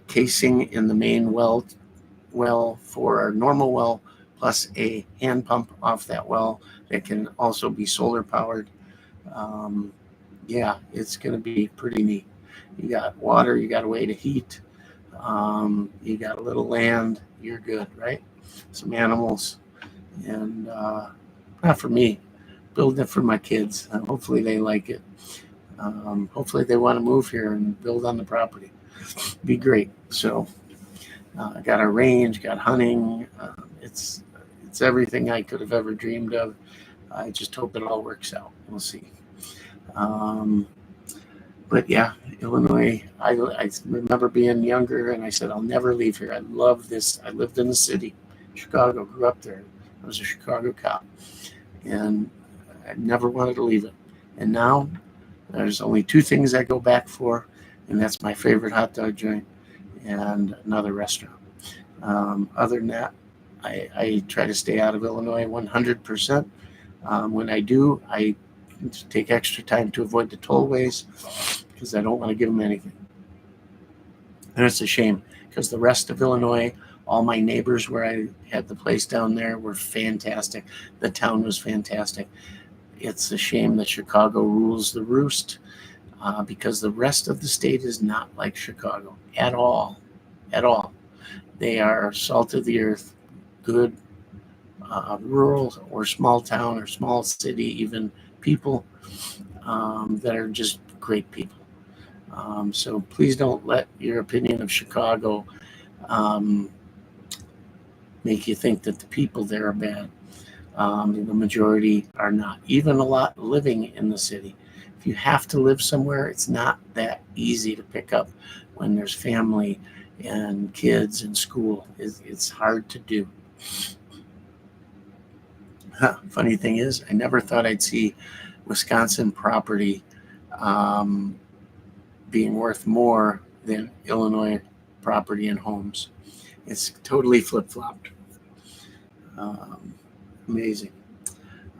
casing in the main well for our normal well, plus a hand pump off that well that can also be solar powered. Yeah, it's going to be pretty neat. You got water, you got a way to heat, you got a little land, you're good, right? Some animals, and not for me, building it for my kids. Hopefully they like it. Hopefully they want to move here and build on the property. Be great. So I got a range, got hunting. It's everything I could have ever dreamed of. I just hope it all works out. We'll see. But yeah, Illinois, I remember being younger and I said, I'll never leave here. I love this. I lived in the city, Chicago, grew up there. I was a Chicago cop and I never wanted to leave it. And now there's only two things I go back for, and that's my favorite hot dog joint and another restaurant. Other than that, I try to stay out of Illinois 100%. When I do, I take extra time to avoid the tollways because I don't want to give them anything. And it's a shame because the rest of Illinois, all my neighbors where I had the place down there were fantastic. The town was fantastic. It's a shame that Chicago rules the roost because the rest of the state is not like Chicago at all. At all. They are salt of the earth, good rural or small town or small city, even people that are just great people. So please don't let your opinion of Chicago make you think that the people there are bad. The majority are not. Even a lot living in the city. If you have to live somewhere, it's not that easy to pick up when there's family and kids and school. It's hard to do. Funny thing is, I never thought I'd see Wisconsin property being worth more than Illinois property and homes. It's totally flip-flopped. Amazing.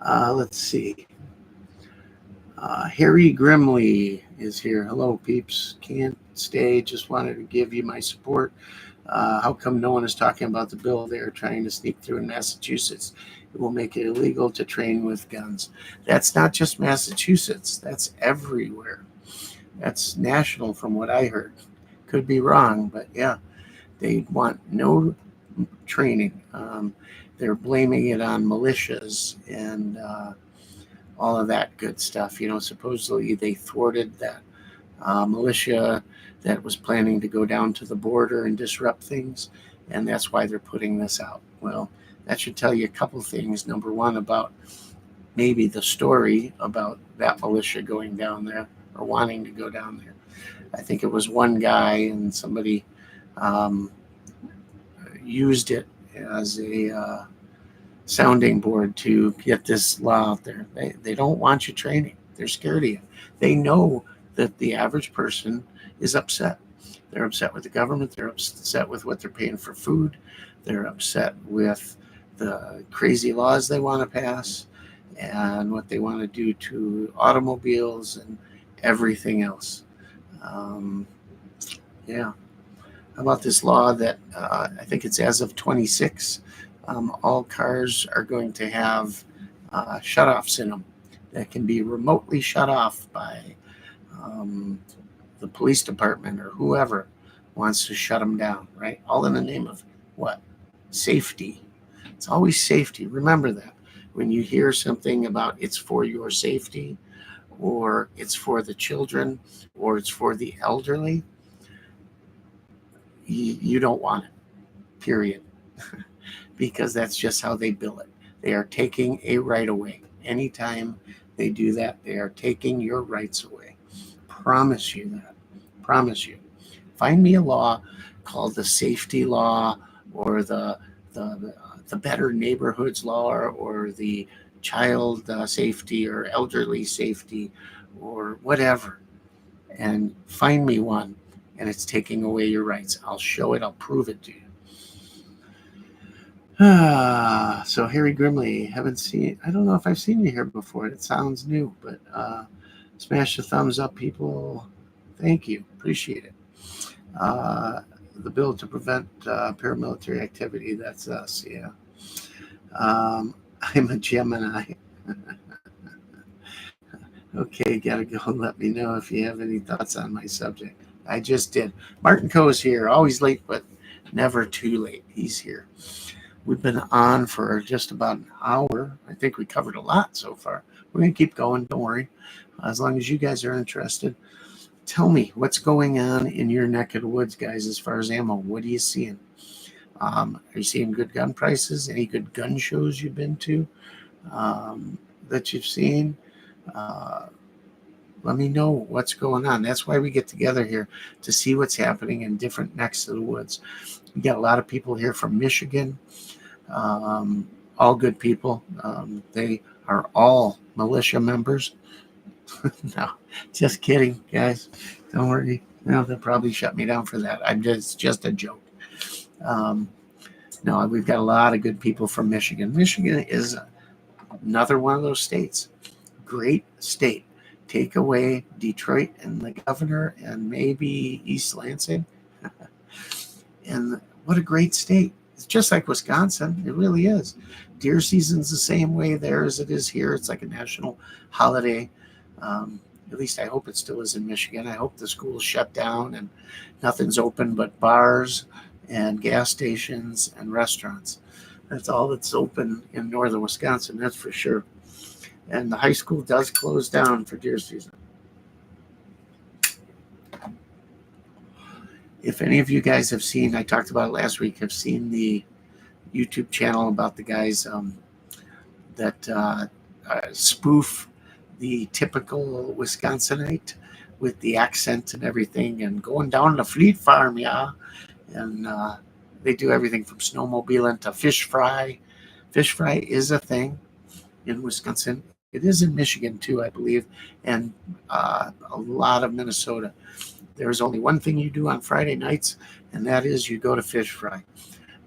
Let's see. Harry Grimley is here. Hello, peeps. Can't stay. Just wanted to give you my support. How come no one is talking about the bill they're trying to sneak through in Massachusetts? It will make it illegal to train with guns. That's not just Massachusetts. That's everywhere. That's national from what I heard. Could be wrong, but yeah, they want no training. They're blaming it on militias and all of that good stuff. You know, supposedly they thwarted that militia that was planning to go down to the border and disrupt things, and that's why they're putting this out. Well, that should tell you a couple things. Number one, about maybe the story about that militia going down there or wanting to go down there. I think it was one guy and somebody used it as a sounding board to get this law out there. They don't want you training. They're scared of you. They know that the average person is upset. They're upset with the government. They're upset with what they're paying for food. They're upset with the crazy laws they want to pass and what they want to do to automobiles and everything else. Yeah. How about this law that I think it's as of 26, all cars are going to have shutoffs in them that can be remotely shut off by the police department or whoever wants to shut them down, right? All in the name of what? Safety. It's always safety. Remember that. When you hear something about it's for your safety or it's for the children or it's for the elderly, you don't want it, period. Because that's just how they bill it. They are taking a right away. Anytime they do that, they are taking your rights away. Promise you that. Promise you. Find me a law called the safety law or the Better Neighborhoods law or the child safety or elderly safety or whatever. And find me one. And it's taking away your rights. I'll show it. I'll prove it to you. So Harry Grimley, I don't know if I've seen you here before. It sounds new, but smash the thumbs up, people. Thank you. Appreciate it. The bill to prevent paramilitary activity. That's us. Yeah. I'm a Gemini. Okay, gotta go. Let me know if you have any thoughts on my subject. I just did. Martin Coe's here, always late, but never too late. He's here. We've been on for just about an hour. I think we covered a lot so far. We're going to keep going. Don't worry. As long as you guys are interested. Tell me what's going on in your neck of the woods, guys, as far as ammo. What are you seeing? Are you seeing good gun prices? Any good gun shows you've been to that you've seen? Let me know what's going on. That's why we get together here, to see what's happening in different necks of the woods. We got a lot of people here from Michigan, all good people. They are all militia members. No, just kidding, guys. Don't worry. No, they'll probably shut me down for that. It's just a joke. No, we've got a lot of good people from Michigan. Michigan is another one of those states. Great state. Take away Detroit and the governor and maybe East Lansing. And what a great state. It's just like Wisconsin. It really is. Deer season's the same way there as it is here. It's like a national holiday. At least I hope it still is in Michigan. I hope the schools shut down and nothing's open but bars and gas stations and restaurants. That's all that's open in northern Wisconsin, that's for sure. And the high school does close down for deer season. If any of you guys have seen, I talked about it last week, have seen the YouTube channel about the guys that spoof the typical Wisconsinite with the accent and everything, and going down to Fleet Farm, yeah. And they do everything from snowmobiling to fish fry. Fish fry is a thing in Wisconsin. It is in Michigan too, I believe, and a lot of Minnesota. There's only one thing you do on Friday nights, and that is you go to fish fry.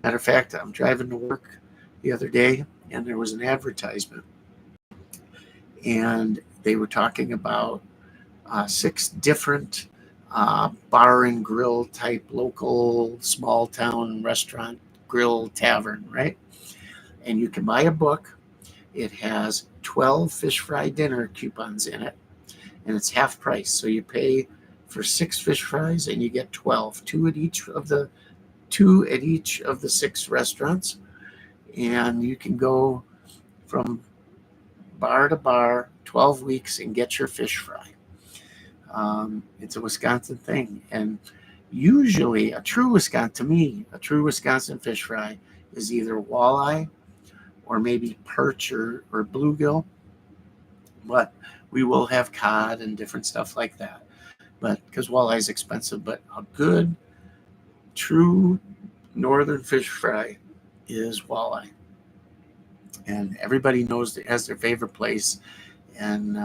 Matter of fact, I'm driving to work the other day, and there was an advertisement, and they were talking about 6 different bar and grill type local small town restaurant grill tavern, right? And you can buy a book. It has 12 fish fry dinner coupons in it, and it's half price. So you pay for 6 fish fries and you get 12, two at each of the 6 restaurants, and you can go from bar to bar 12 weeks and get your fish fry. It's a Wisconsin thing, and usually a true Wisconsin fish fry is either walleye or maybe perch or bluegill, but we will have cod and different stuff like that. But because walleye is expensive, but a good true northern fish fry is walleye, and everybody knows it has their favorite place. And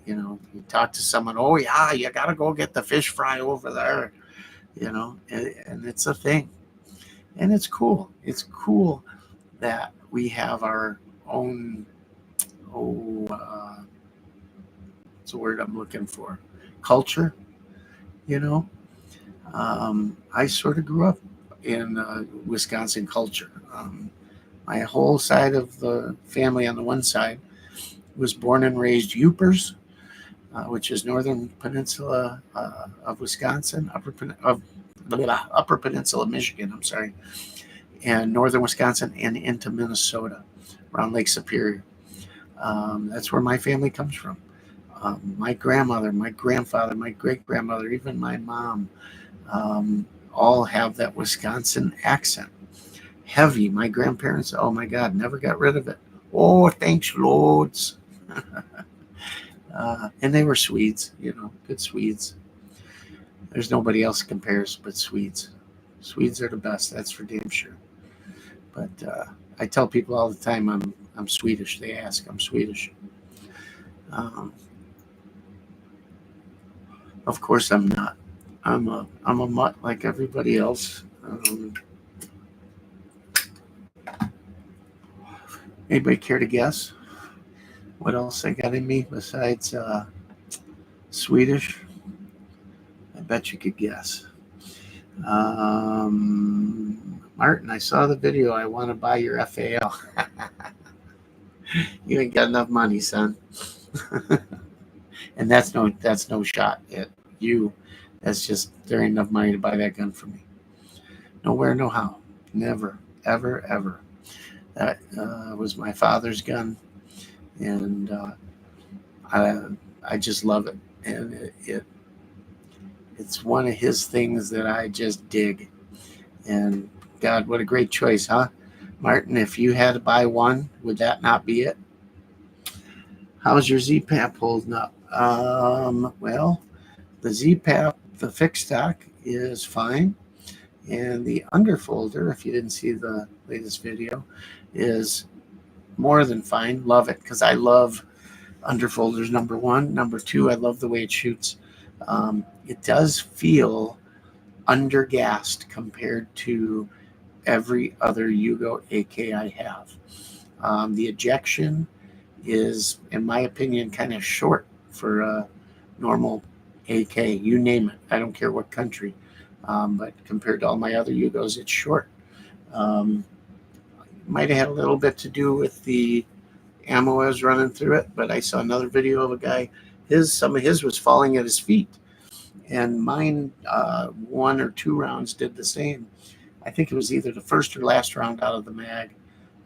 you talk to someone, oh yeah, you gotta go get the fish fry over there, and it's a thing, and it's cool. It's cool that we have our own what's the word I'm looking for? Culture, I sort of grew up in Wisconsin culture. My whole side of the family on the one side was born and raised Yoopers, which is northern peninsula of Wisconsin, upper peninsula of Michigan, I'm sorry, and northern Wisconsin and into Minnesota around Lake Superior. That's where my family comes from. My grandmother, my grandfather, my great-grandmother, even my mom, all have that Wisconsin accent. Heavy. My grandparents, oh my God, never got rid of it. Oh, thanks, loads. And they were Swedes, good Swedes. There's nobody else compares but Swedes. Swedes are the best, that's for damn sure. But I tell people all the time I'm Swedish. They ask, I'm Swedish. Of course I'm not. I'm a mutt like everybody else. Anybody care to guess what else I got in me besides Swedish? I bet you could guess. Martin, I saw the video. I want to buy your FAL. You ain't got enough money, son. And that's no shot at you. That's just, there ain't enough money to buy that gun for me. Nowhere, no how. Never, ever, ever. That was my father's gun, and I just love it. And it's one of his things that I just dig. And God, what a great choice, huh? Martin, if you had to buy one, would that not be it? How's your Z-Pap holding up? Well, the Z-Pap, the fixed stock, is fine. And the underfolder, if you didn't see the latest video, is more than fine. Love it, because I love underfolders, number one. Number two, I love the way it shoots. It does feel undergassed compared to every other Yugo AK I have. The ejection is, in my opinion, kind of short for a normal AK. You name it. I don't care what country. But compared to all my other Yugos, it's short. Might have had a little bit to do with the ammo I was running through it, but I saw another video of a guy, some of his was falling at his feet, and mine, 1 or 2 rounds did the same. I think it was either the first or last round out of the mag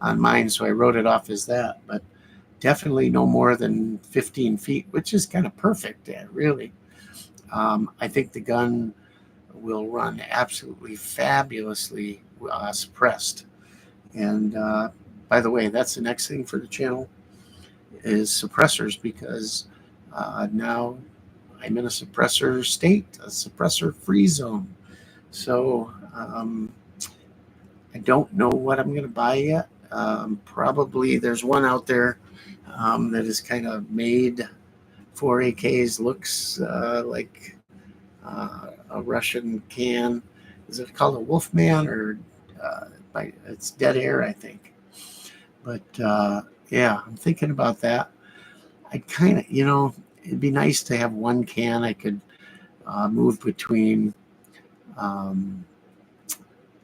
on mine, so I wrote it off as that, but definitely no more than 15 feet, which is kind of perfect, really. I think the gun will run absolutely fabulously suppressed. And by the way, that's the next thing for the channel is suppressors, because now I'm in a suppressor state, a suppressor free zone. So I don't know what I'm going to buy yet. Probably there's one out there that is kind of made for AKs, looks like a Russian can. Is it called a Wolfman, or it's Dead Air, I think. But yeah, I'm thinking about that. I kind of, it'd be nice to have one can I could move between an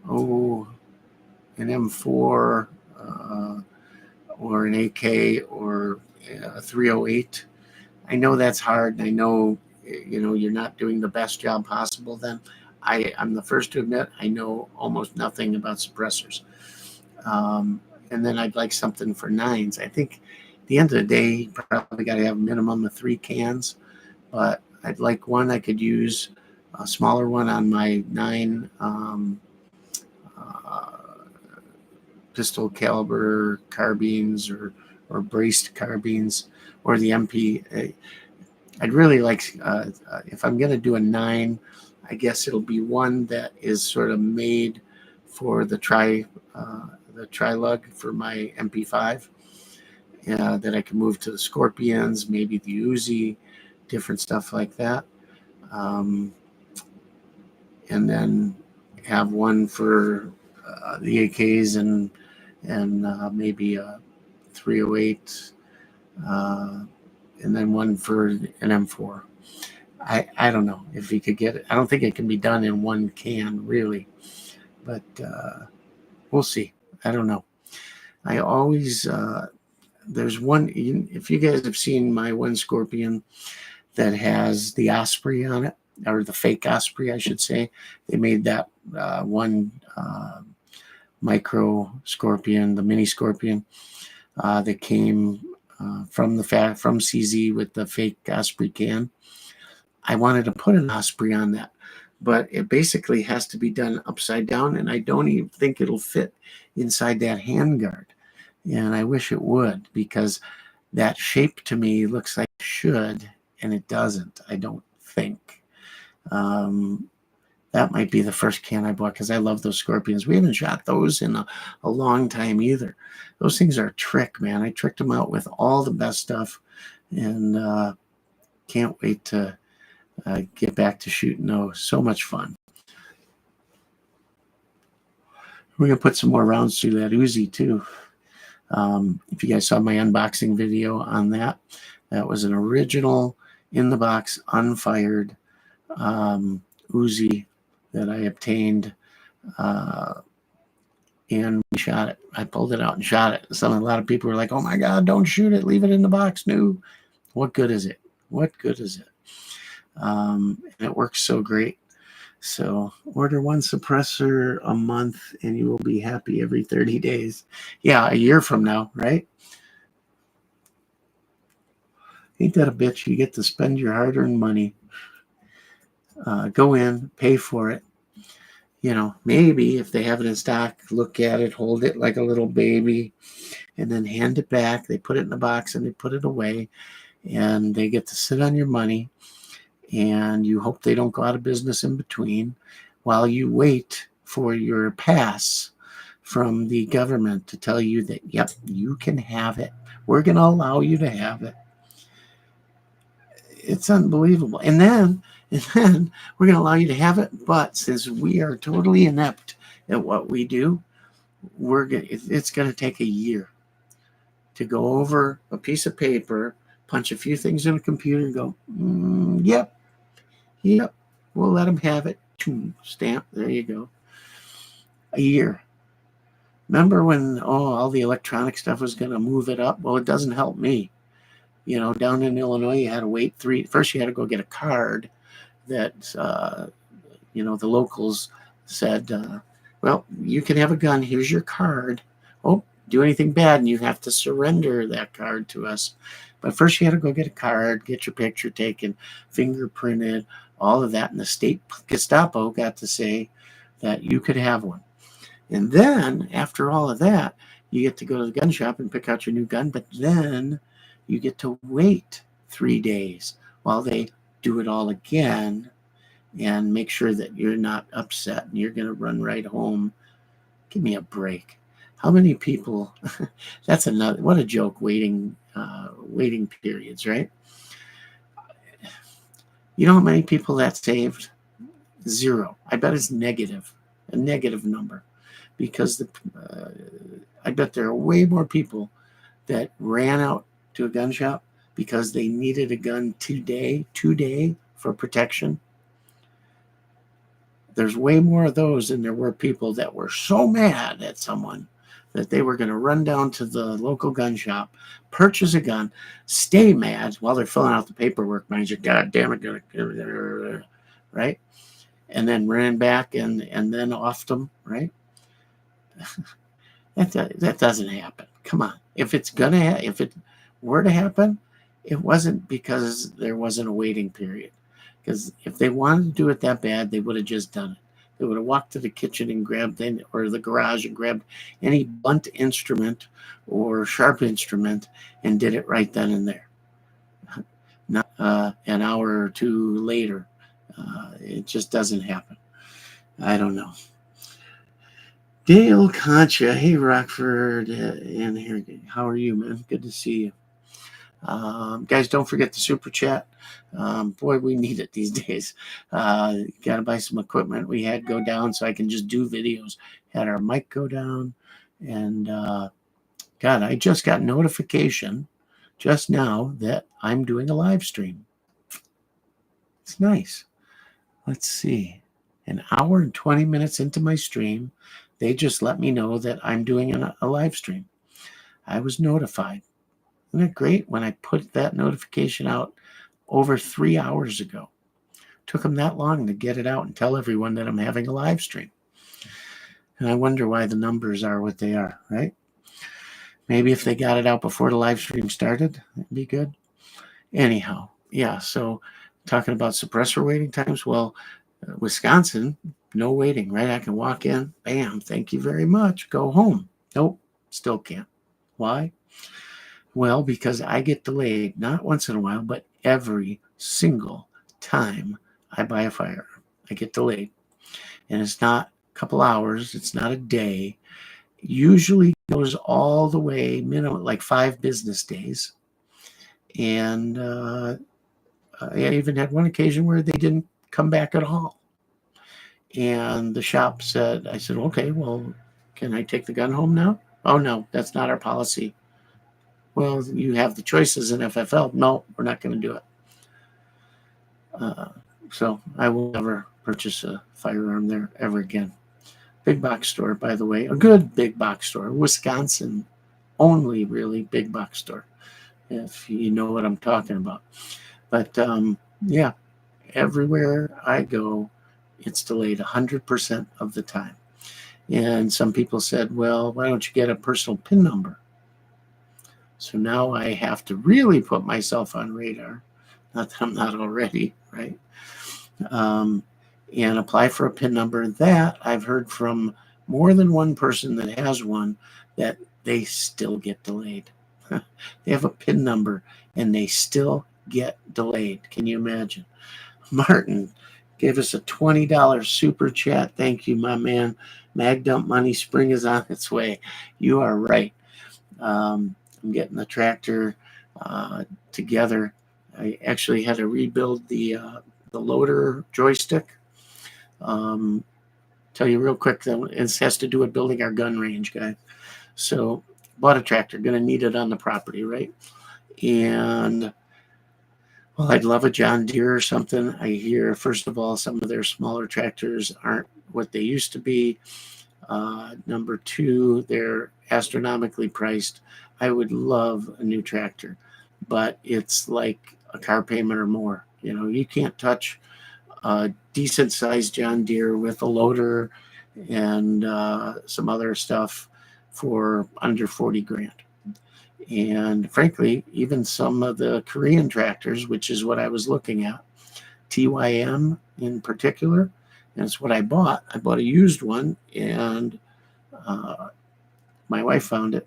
M4 or an AK or a 308. I know that's hard, and I know you're not doing the best job possible. Then I'm the first to admit I know almost nothing about suppressors. And then I'd like something for 9s. I think at the end of the day, you probably got to have a minimum of 3 cans, but I'd like one I could use, a smaller one on my 9 pistol caliber carbines or braced carbines, or the MP. I'd really like, if I'm going to do a 9, I guess it'll be one that is sort of made for the tri-lug for my MP5, that I can move to the Scorpions, maybe the Uzi, different stuff like that. And then have one for the AKs and maybe a 308, and then one for an M4. I don't know if you could get it. I don't think it can be done in one can, really. But we'll see. I don't know. I always, there's one, if you guys have seen my one Scorpion that has the Osprey on it, or the fake Osprey, I should say. They made that one micro Scorpion, the mini Scorpion, that came from CZ with the fake Osprey can. I wanted to put an Osprey on that, but it basically has to be done upside down, and I don't even think it'll fit inside that handguard. And I wish it would, because that shape to me looks like it should, and it doesn't, I don't think. That might be the first can I bought, because I love those Scorpions. We haven't shot those in a long time either. Those things are a trick, man. I tricked them out with all the best stuff, and can't wait to get back to shooting those. So much fun. We're going to put some more rounds through that Uzi too. If you guys saw my unboxing video on that, that was an original in the box, unfired Uzi that I obtained, and we shot it. I pulled it out and shot it. A lot of people were like, "Oh my God, don't shoot it! Leave it in the box." No, what good is it? What good is it? And it works so great. So order one suppressor a month and you will be happy every 30 days. Yeah, a year from now, right? Ain't that a bitch? You get to spend your hard-earned money. Go in, pay for it. You know, maybe if they have it in stock, look at it, hold it like a little baby, and then hand it back. They put it in a box and they put it away, and they get to sit on your money, and you hope they don't go out of business in between while you wait for your pass from the government to tell you that, yep, you can have it. We're going to allow you to have it. It's unbelievable. And then we're going to allow you to have it. But since we are totally inept at what we do, it's going to take a year to go over a piece of paper, punch a few things in a computer, and go, yep, we'll let them have it. Stamp. There you go. A year. Remember when all the electronic stuff was going to move it up? Well, it doesn't help me. You know, down in Illinois, you had to wait first you had to go get a card that, you know, the locals said, well, you can have a gun. Here's your card. Oh, do anything bad, and you have to surrender that card to us. But first you had to go get a card, get your picture taken, fingerprinted, all of that. And the state Gestapo got to say that you could have one. And then after all of that, you get to go to the gun shop and pick out your new gun. But then you get to wait 3 days while they do it all again and make sure that you're not upset and you're going to run right home. Give me a break. How many people, that's another, what a joke, waiting periods, right? You know how many people that saved? 0. I bet it's negative, a negative number, because I bet there are way more people that ran out to a gun shop because they needed a gun today for protection. There's way more of those than there were people that were so mad at someone that they were going to run down to the local gun shop, purchase a gun, stay mad while they're filling out the paperwork. Mind you, God damn it, right? And then ran back and then offed them, right? That doesn't happen. Come on. If it were to happen, it wasn't because there wasn't a waiting period. Because if they wanted to do it that bad, they would have just done it. They would have walked to the kitchen and grabbed or the garage and grabbed any blunt instrument or sharp instrument and did it right then and there. Not an hour or two later. It just doesn't happen. I don't know. Dale Concha, hey Rockford, and here, how are you, man? Good to see you. Guys, don't forget the super chat. Boy, we need it these days. Got to buy some equipment. We had go down so I can just do videos. Had our mic go down, and God, I just got notification just now that I'm doing a live stream. It's nice. Let's see. An hour and 20 minutes into my stream, they just let me know that I'm doing a live stream. I was notified. Isn't it great when I put that notification out over 3 hours ago? Took them that long to get it out and tell everyone that I'm having a live stream. And I wonder why the numbers are what they are, right? Maybe if they got it out before the live stream started, it'd be good. Anyhow, yeah, so talking about suppressor waiting times, well, Wisconsin, no waiting, right? I can walk in, bam, thank you very much, go home. Nope, still can't. Why? Well, because I get delayed, not once in a while, but every single time I buy a firearm, I get delayed. And it's not a couple hours, it's not a day. Usually goes all the way, minimum, like 5 business days. And I even had one occasion where they didn't come back at all. And the shop said, I said, okay, well, can I take the gun home now? Oh, no, that's not our policy. Well, you have the choices in FFL. No, we're not going to do it. So I will never purchase a firearm there ever again. Big box store, by the way, a good big box store. Wisconsin only really big box store, if you know what I'm talking about. But yeah, everywhere I go, it's delayed 100% of the time. And some people said, well, why don't you get a personal PIN number? So now I have to really put myself on radar. Not that I'm not already, right? And apply for a PIN number. That I've heard from more than one person that has one, that they still get delayed. They have a PIN number and they still get delayed. Can you imagine? Martin gave us a $20 super chat. Thank you, my man. Mag Dump Money Spring is on its way. You are right. I'm getting the tractor together. I actually had to rebuild the loader joystick. Tell you real quick, though, it has to do with building our gun range, guys. So bought a tractor, going to need it on the property, right? And well, I'd love a John Deere or something. I hear, first of all, some of their smaller tractors aren't what they used to be. Number two, they're astronomically priced. I would love a new tractor, but it's like a car payment or more. You know, you can't touch a decent sized John Deere with a loader and some other stuff for under 40 grand. And frankly, even some of the Korean tractors, which is what I was looking at, TYM in particular, and it's what I bought. I bought a used one, and my wife found it.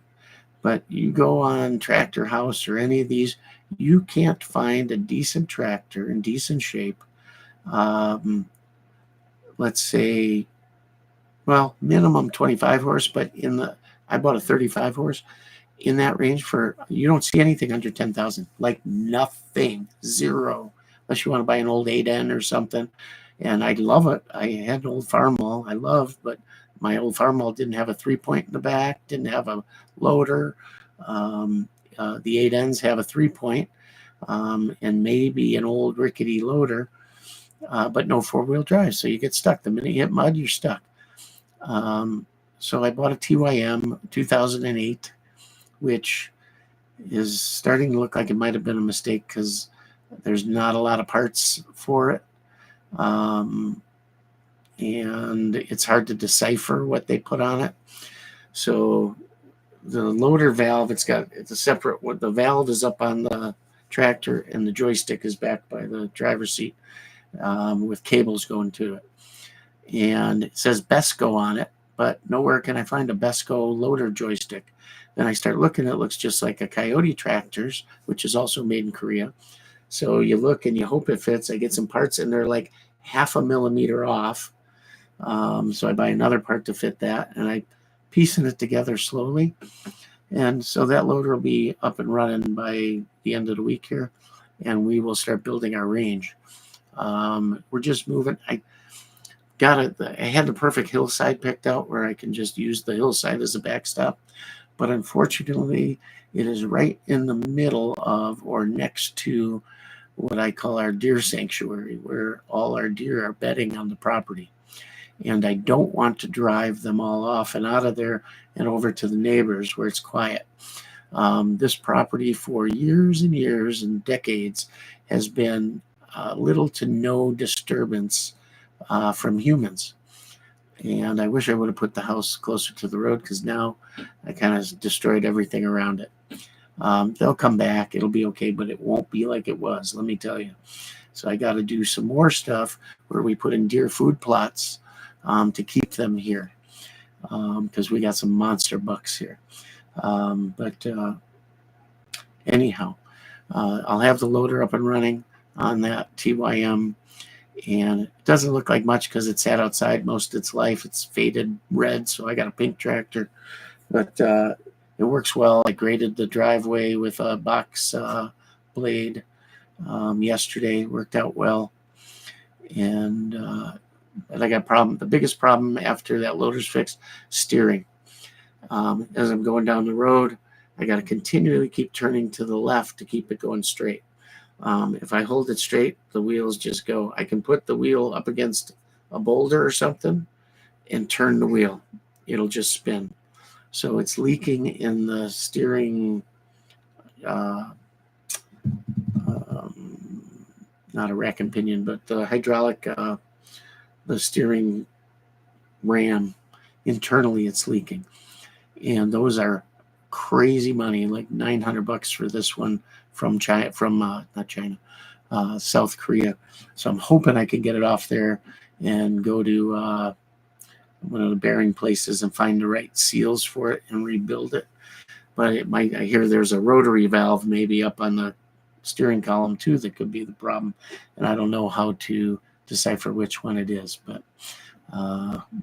But you go on Tractor House or any of these, you can't find a decent tractor in decent shape. Let's say, well, minimum 25 horse, but I bought a 35 horse. In that range, for you don't see anything under 10,000, like nothing, zero, unless you want to buy an old 8N or something. And I love it. I had an old Farmall I loved, but my old Farmall didn't have a 3-point in the back, didn't have a loader. The 8Ns have a 3-point and maybe an old rickety loader, but no 4-wheel drive. So you get stuck. The minute you hit mud, you're stuck. So I bought a TYM 2008. Which is starting to look like it might have been a mistake because there's not a lot of parts for it. And it's hard to decipher what they put on it. So the loader valve, it's a separate, the valve is up on the tractor and the joystick is back by the driver's seat with cables going to it. And it says Besco on it, but nowhere can I find a Besco loader joystick. Then I start looking, it looks just like a Coyote tractors, which is also made in Korea. So you look and you hope it fits. I get some parts and they're like 0.5 millimeter off. So I buy another part to fit that and I piecing it together slowly. And so that loader will be up and running by the end of the week here. And we will start building our range. We're just moving. I had the perfect hillside picked out where I can just use the hillside as a backstop. But unfortunately, it is right in the middle of or next to what I call our deer sanctuary, where all our deer are bedding on the property. And I don't want to drive them all off and out of there and over to the neighbors where it's quiet. This property for years and years and decades has been little to no disturbance from humans. And I wish I would have put the house closer to the road because now I kind of destroyed everything around it. They'll come back. It'll be okay, but it won't be like it was, let me tell you. So I got to do some more stuff where we put in deer food plots to keep them here because we got some monster bucks here. But anyhow, I'll have the loader up and running on that TYM. And it doesn't look like much because it sat outside most of its life. It's faded red, so I got a pink tractor. But it works well. I graded the driveway with a box blade yesterday. Worked out well. And but I got a problem. The biggest problem after that loader's fixed, steering. As I'm going down the road, I got to continually keep turning to the left to keep it going straight. If I hold it straight, the wheels just go. I can put the wheel up against a boulder or something and turn the wheel. It'll just spin. So it's leaking in the steering not a rack and pinion, but the hydraulic, the steering ram, internally it's leaking. And those are crazy money, like $900 for this one from China, from not China, South Korea. So I'm hoping I can get it off there and go to one of the bearing places and find the right seals for it and rebuild it. But it might, I hear there's a rotary valve maybe up on the steering column too that could be the problem, and I don't know how to decipher which one it is, but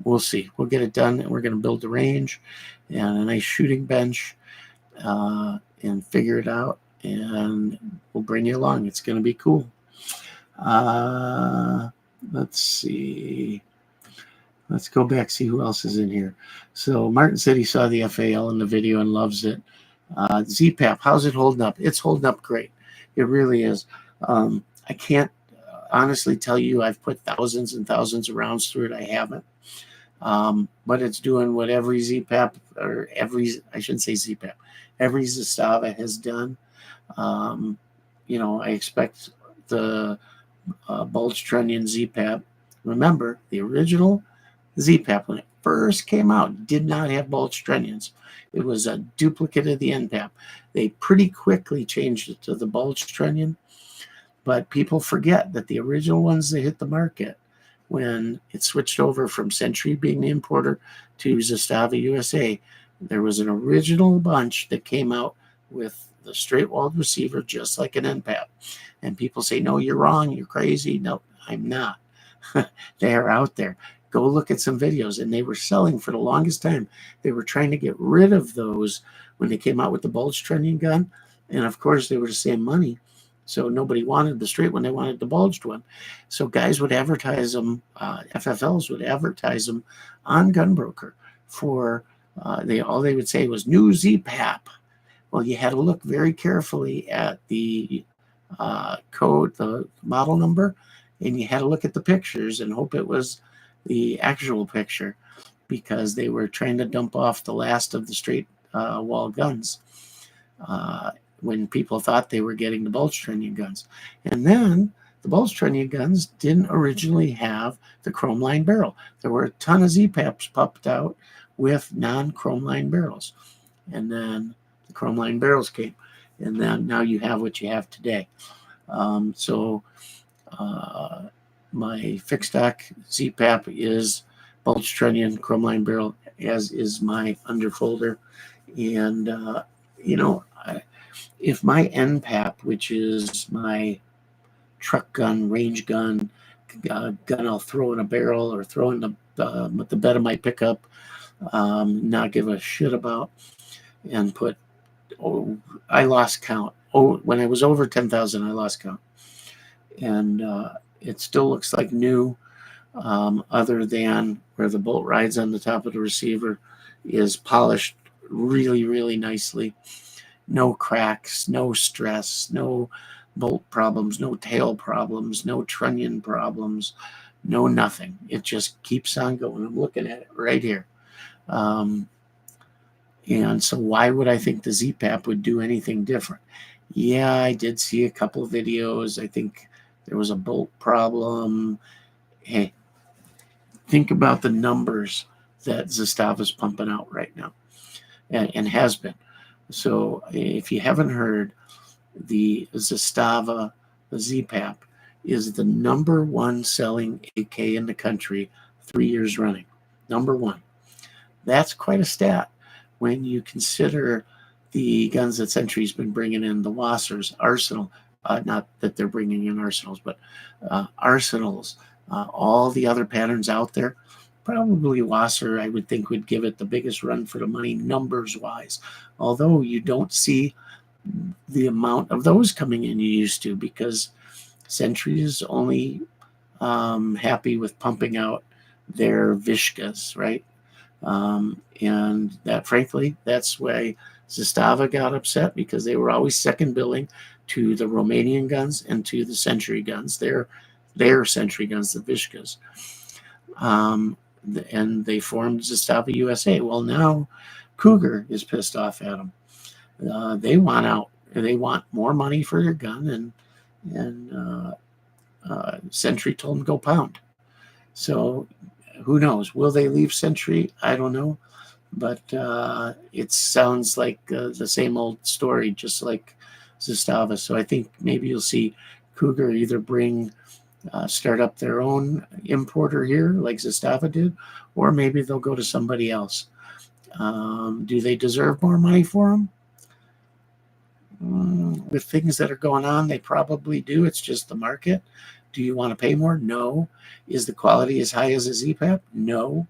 we'll see. We'll get it done, and we're going to build the range and a nice shooting bench and figure it out, and we'll bring you along. It's going to be cool. Let's see. Let's go back, see who else is in here. So Martin said he saw the FAL in the video and loves it. ZPAP, how's it holding up? It's holding up great. It really is. I can't honestly tell you I've put thousands and thousands of rounds through it. I haven't. But it's doing what every ZPAP, or I shouldn't say ZPAP, every Zastava has done. You know, I expect the bulge trunnion ZPAP. Remember, the original ZPAP, when it first came out, did not have bulge trunnions. It was a duplicate of the NPAP. They pretty quickly changed it to the bulge trunnion, but people forget that the original ones that hit the market when it switched over from Century being the importer to Zastava USA, there was an original bunch that came out with the straight-walled receiver just like an NPAP. And people say, no, you're wrong, you're crazy. No, I'm not. They are out there. Go look at some videos, and they were selling for the longest time. They were trying to get rid of those when they came out with the bulge trunnion gun, and of course they were the same money, so nobody wanted the straight one. They wanted the bulged one. So guys would advertise them, FFLs would advertise them on Gunbroker for all they would say was new ZPAP. Well, you had to look very carefully at the code, the model number, and you had to look at the pictures and hope it was the actual picture, because they were trying to dump off the last of the straight wall guns when people thought they were getting the bulge trunnion guns. And then the bulge trunnion guns didn't originally have the chrome line barrel. There were a ton of ZPAPs popped out with non-chrome line barrels, and then the chrome line barrels came, and then now you have what you have today. My fixed stock ZPAP is bulge trunnion chrome line barrel, as is my underfolder. And you know, if my NPAP, which is my truck gun, range gun, gun I'll throw in a barrel or throw in the bed of my pickup, not give a shit about, and put, I lost count. When I was over 10,000, I lost count. And it still looks like new, other than where the bolt rides on the top of the receiver is polished really, really nicely. No cracks, no stress, no bolt problems, no tail problems, no trunnion problems, no nothing. It just keeps on going. I'm looking at it right here. And so why would I think the ZPAP would do anything different? Yeah, I did see a couple of videos. I think there was a bolt problem. Hey, think about the numbers that Zastava's pumping out right now, and has been. So if you haven't heard, the Zastava, the ZPAP, is the #1 selling AK in the country 3 years running. #1. That's quite a stat when you consider the guns that Century's been bringing in, the Wassers, Arsenal, not that they're bringing in Arsenals, but Arsenals, all the other patterns out there. Probably Wasser, I would think, would give it the biggest run for the money numbers-wise, although you don't see the amount of those coming in you used to, because Century is only happy with pumping out their Vishkas, right? And that, frankly, that's why Zastava got upset, because they were always second billing to the Romanian guns and to the Century guns, their Century guns, the Vishkas. And they formed Zastava USA. Well, now Cougar is pissed off at them. They want out. They want more money for their gun, and Sentry told them go pound. So who knows? Will they leave Sentry? I don't know. But it sounds like the same old story, just like Zastava. So I think maybe you'll see Cougar either start up their own importer here, like Zastava did, or maybe they'll go to somebody else. Do they deserve more money for them? With things that are going on, they probably do. It's just the market. Do you want to pay more? No. Is the quality as high as a ZPAP? No.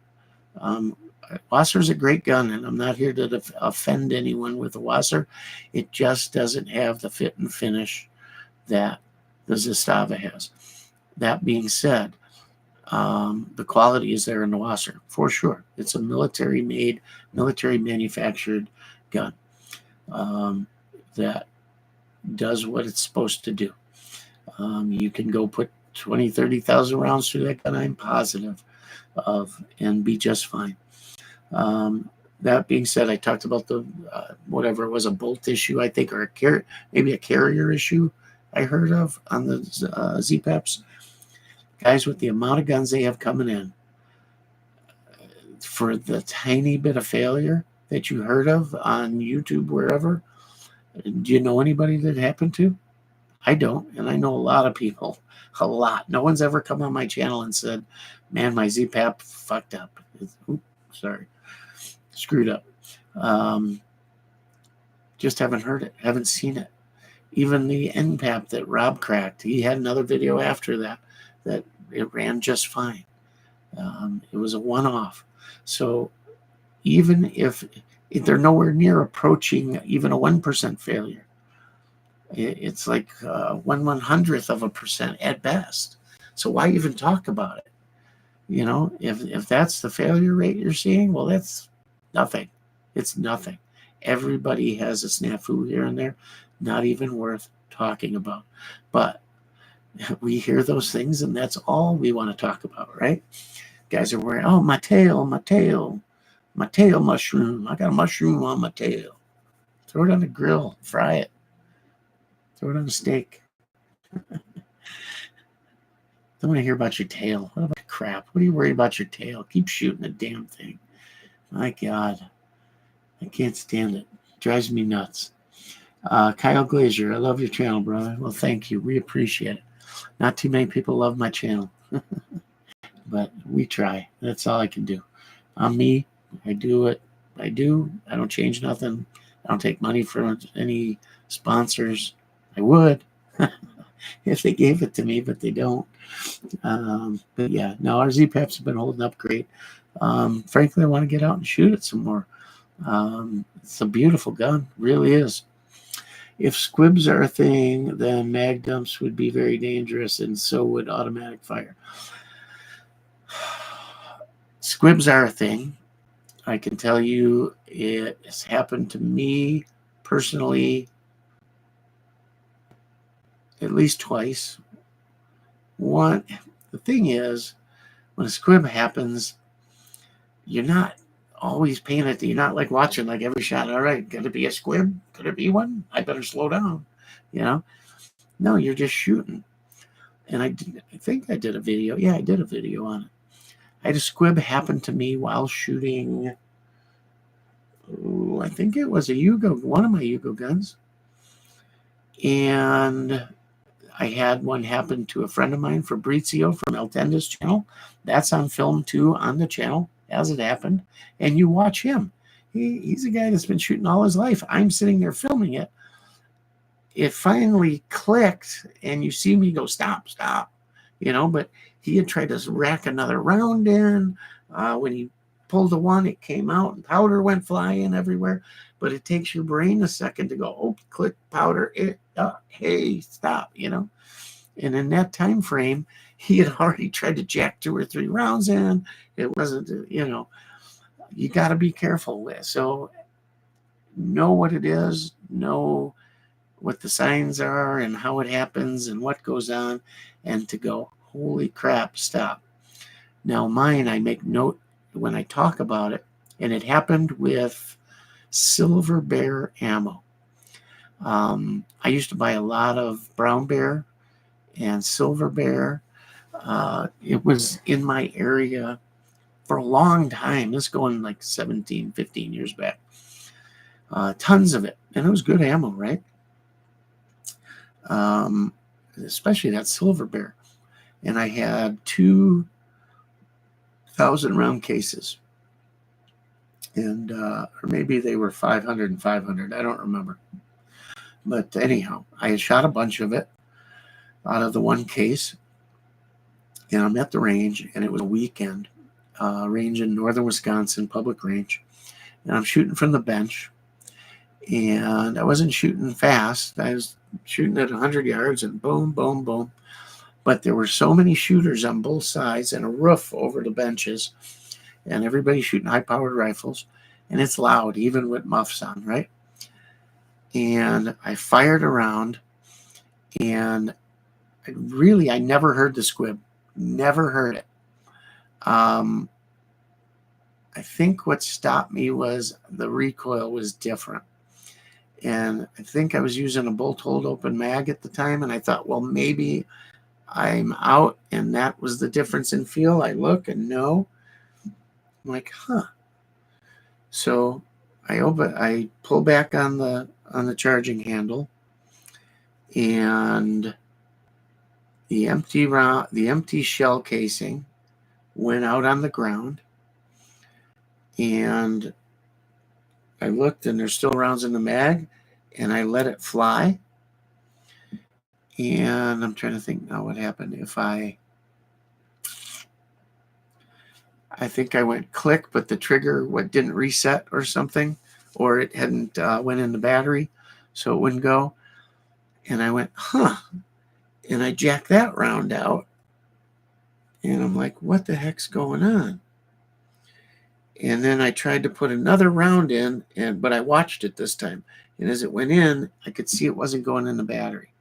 Wasser's a great gun, and I'm not here to offend anyone with a Wasser. It just doesn't have the fit and finish that the Zastava has. That being said, the quality is there in the Wasser, for sure. It's a military-made, military-manufactured gun that does what it's supposed to do. You can go put 20, 30,000 rounds through that gun, I'm positive of, and be just fine. That being said, I talked about the whatever it was, a bolt issue, I think, or maybe a carrier issue I heard of on the ZPAPs. Guys, with the amount of guns they have coming in, for the tiny bit of failure that you heard of on YouTube, wherever, do you know anybody that happened to? I don't, and I know a lot of people, a lot. No one's ever come on my channel and said, man, my ZPAP fucked up. Oops, sorry. Screwed up. Just haven't heard it, haven't seen it. Even the NPAP that Rob cracked, he had another video after that it ran just fine. It was a one-off. So even if they're nowhere near approaching even a 1% failure, it's like 1/100th of a percent at best. So why even talk about it? You know, if that's the failure rate you're seeing, well, that's nothing. It's nothing. Everybody has a snafu here and there, not even worth talking about. But we hear those things, and that's all we want to talk about, right? Guys are wearing, oh, my tail mushroom. I got a mushroom on my tail. Throw it on the grill, fry it. Throw it on a steak. Don't want to hear about your tail. What about crap? What are you worried about your tail? Keep shooting the damn thing. My God. I can't stand it. It drives me nuts. Kyle Glazier, I love your channel, brother. Well, thank you. We appreciate it. Not too many people love my channel. But we try. That's all I can do. I'm me. I do what I do. I don't change nothing. I don't take money from any sponsors. I would if they gave it to me, but they don't. But yeah, no, our ZPAPs have been holding up great. Frankly, I want to get out and shoot it some more. It's a beautiful gun, really is. If squibs are a thing, then mag dumps would be very dangerous, and so would automatic fire. Squibs are a thing. I can tell you it has happened to me personally at least twice. One, the thing is, when a squib happens, you're not always paying it. You're not like watching like every shot. All right, could it be a squib? Could it be one? I better slow down. You know? No, you're just shooting. And I think I did a video. Yeah, I did a video on it. I had a squib happen to me while shooting. I think it was a Yugo, one of my Yugo guns. And I had one happen to a friend of mine, Fabrizio from El Tenda's channel. That's on film too on the channel as it happened. And you watch him. He's a guy that's been shooting all his life. I'm sitting there filming it. It finally clicked, and you see me go, stop, stop. You know, but he had tried to rack another round in. When he pulled the one, it came out, and powder went flying everywhere. But it takes your brain a second to go, oh, click powder, hey, stop, you know. And in that time frame, he had already tried to jack 2 or 3 rounds in. It wasn't, you know, you got to be careful with. So know what it is, know what the signs are and how it happens and what goes on, and to go, holy crap, stop. Now mine, I make note when I talk about it, and it happened with Silver Bear ammo. I used to buy a lot of Brown Bear and Silver Bear. It was in my area for a long time. This going like 17, 15 years back. Tons of it. And it was good ammo, right? Especially that Silver Bear. And I had 2,000 round cases. And or maybe they were 500 and 500. I don't remember. But anyhow, I had shot a bunch of it out of the one case. And I'm at the range, and it was a weekend. Range in northern Wisconsin, public range. And I'm shooting from the bench. And I wasn't shooting fast. I was shooting at 100 yards and boom, boom, boom. But there were so many shooters on both sides and a roof over the benches. And everybody's shooting high-powered rifles. And it's loud, even with muffs on, right? And I fired around. And I never heard the squib. Never heard it. I think what stopped me was the recoil was different. And I think I was using a bolt hold open mag at the time. And I thought, well, maybe I'm out. And that was the difference in feel. I look and no. I'm like, huh. So I pull back on the charging handle. And the empty shell casing went out on the ground. And I looked, and there's still rounds in the mag, and I let it fly. And I'm trying to think now what happened. If I think I went click, but the trigger didn't reset or something, or it hadn't went in the battery, so it wouldn't go. And I went, huh. And I jacked that round out. And I'm like, what the heck's going on? And then I tried to put another round in, but I watched it this time. And as it went in, I could see it wasn't going in the battery.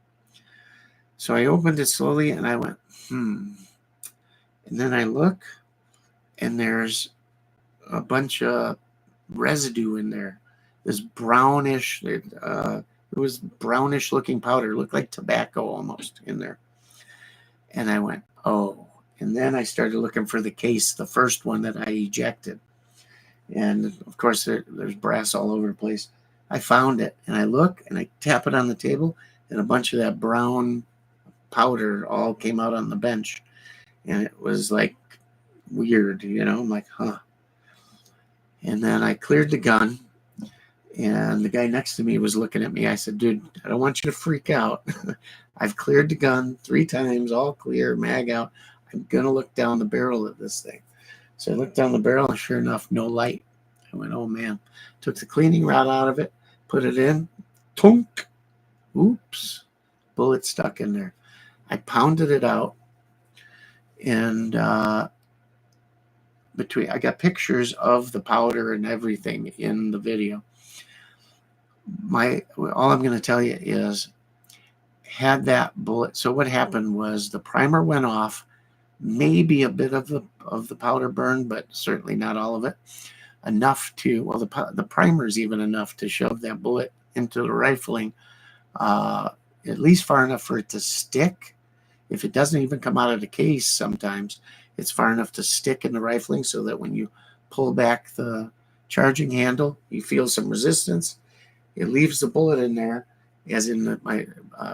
So I opened it slowly, and I went, And then I look, and there's a bunch of residue in there. This brownish, it was brownish looking powder. It looked like tobacco almost in there. And I went, oh. And then I started looking for the case, the first one that I ejected. And of course, there's brass all over the place. I found it, and I look, and I tap it on the table, and a bunch of that brown powder all came out on the bench. And it was like weird, I'm like, huh. And then I cleared the gun, and the guy next to me was looking at me. I said, dude, I don't want you to freak out. I've cleared the gun 3 times, all clear, mag out. I'm going to look down the barrel of this thing. So I looked down the barrel, and sure enough, no light. I went, oh, man. Took the cleaning rod out of it, put it in. Tunk. Oops. Bullet stuck in there. I pounded it out. And I got pictures of the powder and everything in the video. All I'm going to tell you is, had that bullet. So what happened was the primer went off. Maybe a bit of the powder burned, but certainly not all of it. Enough to, well, the primer is even enough to shove that bullet into the rifling, at least far enough for it to stick. If it doesn't even come out of the case, sometimes it's far enough to stick in the rifling so that when you pull back the charging handle, you feel some resistance. It leaves the bullet in there, as in my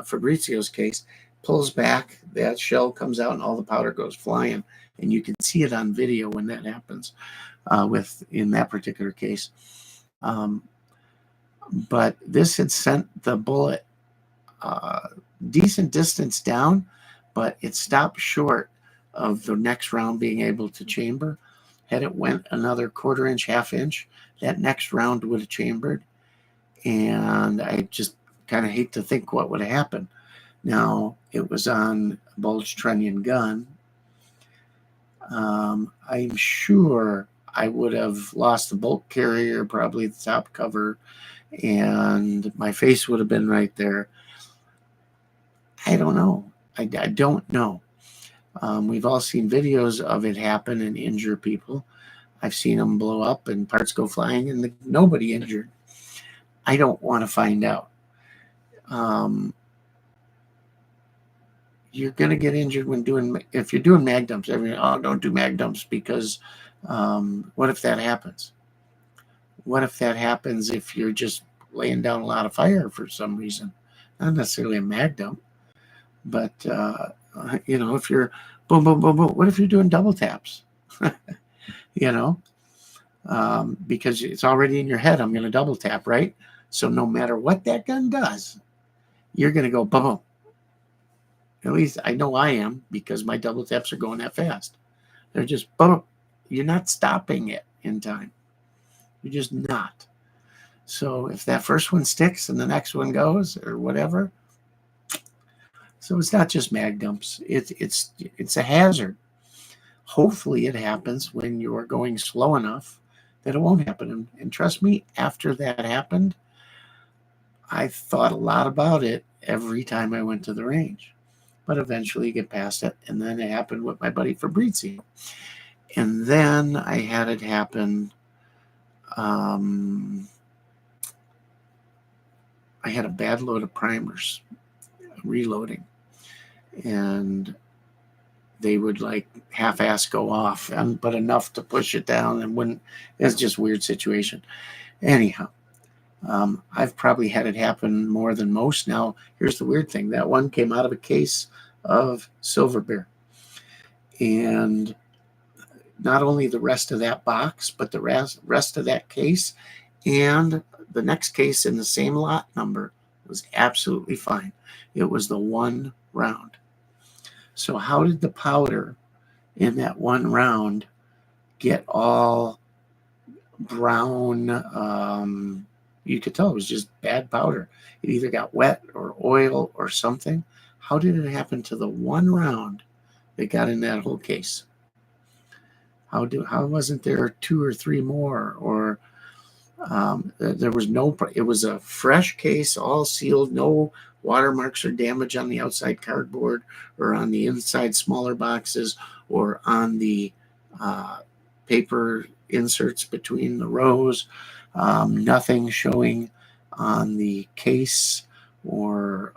Fabrizio's case, pulls back, that shell comes out, and all the powder goes flying. And you can see it on video when that happens in that particular case. But this had sent the bullet decent distance down, but it stopped short of the next round being able to chamber. Had it went another 1/4 inch, 1/2 inch, that next round would have chambered. And I just kind of hate to think what would have happened. Now, it was on a bulge trunnion gun. I'm sure I would have lost the bolt carrier, probably the top cover, and my face would have been right there. I don't know. I don't know. We've all seen videos of it happen and injure people. I've seen them blow up and parts go flying and nobody injured. I don't want to find out. you're going to get injured when if you're doing mag dumps. Oh, don't do mag dumps because what if that happens? What if that happens if you're just laying down a lot of fire for some reason? Not necessarily a mag dump, but if you're boom, boom, boom, boom, what if you're doing double taps? Because it's already in your head, I'm going to double tap, right? So no matter what that gun does, you're going to go boom, boom. At least I know I am, because my double taps are going that fast. They're just boom. You're not stopping it in time. You're just not. So if that first one sticks and the next one goes or whatever, so it's not just mag dumps. It's a hazard. Hopefully it happens when you're going slow enough that it won't happen. And trust me, after that happened, I thought a lot about it every time I went to the range. But eventually you get past it. And then it happened with my buddy Fabrizio. And then I had it happen. I had a bad load of primers reloading. And they would like half-ass go off, but enough to push it down and wouldn't. It's just a weird situation. Anyhow, I've probably had it happen more than most. Now, here's the weird thing. That one came out of a case of Silver Bear. And not only the rest of that box, but the rest of that case and the next case in the same lot number was absolutely fine. It was the one round. So how did the powder in that one round get all brown? You could tell it was just bad powder. It either got wet or oil or something. How did it happen to the one round that got in that whole case? How wasn't there 2 or 3 more? Or there was no. It was a fresh case, all sealed, no watermarks or damage on the outside cardboard or on the inside smaller boxes or on the paper inserts between the rows. Nothing showing on the case or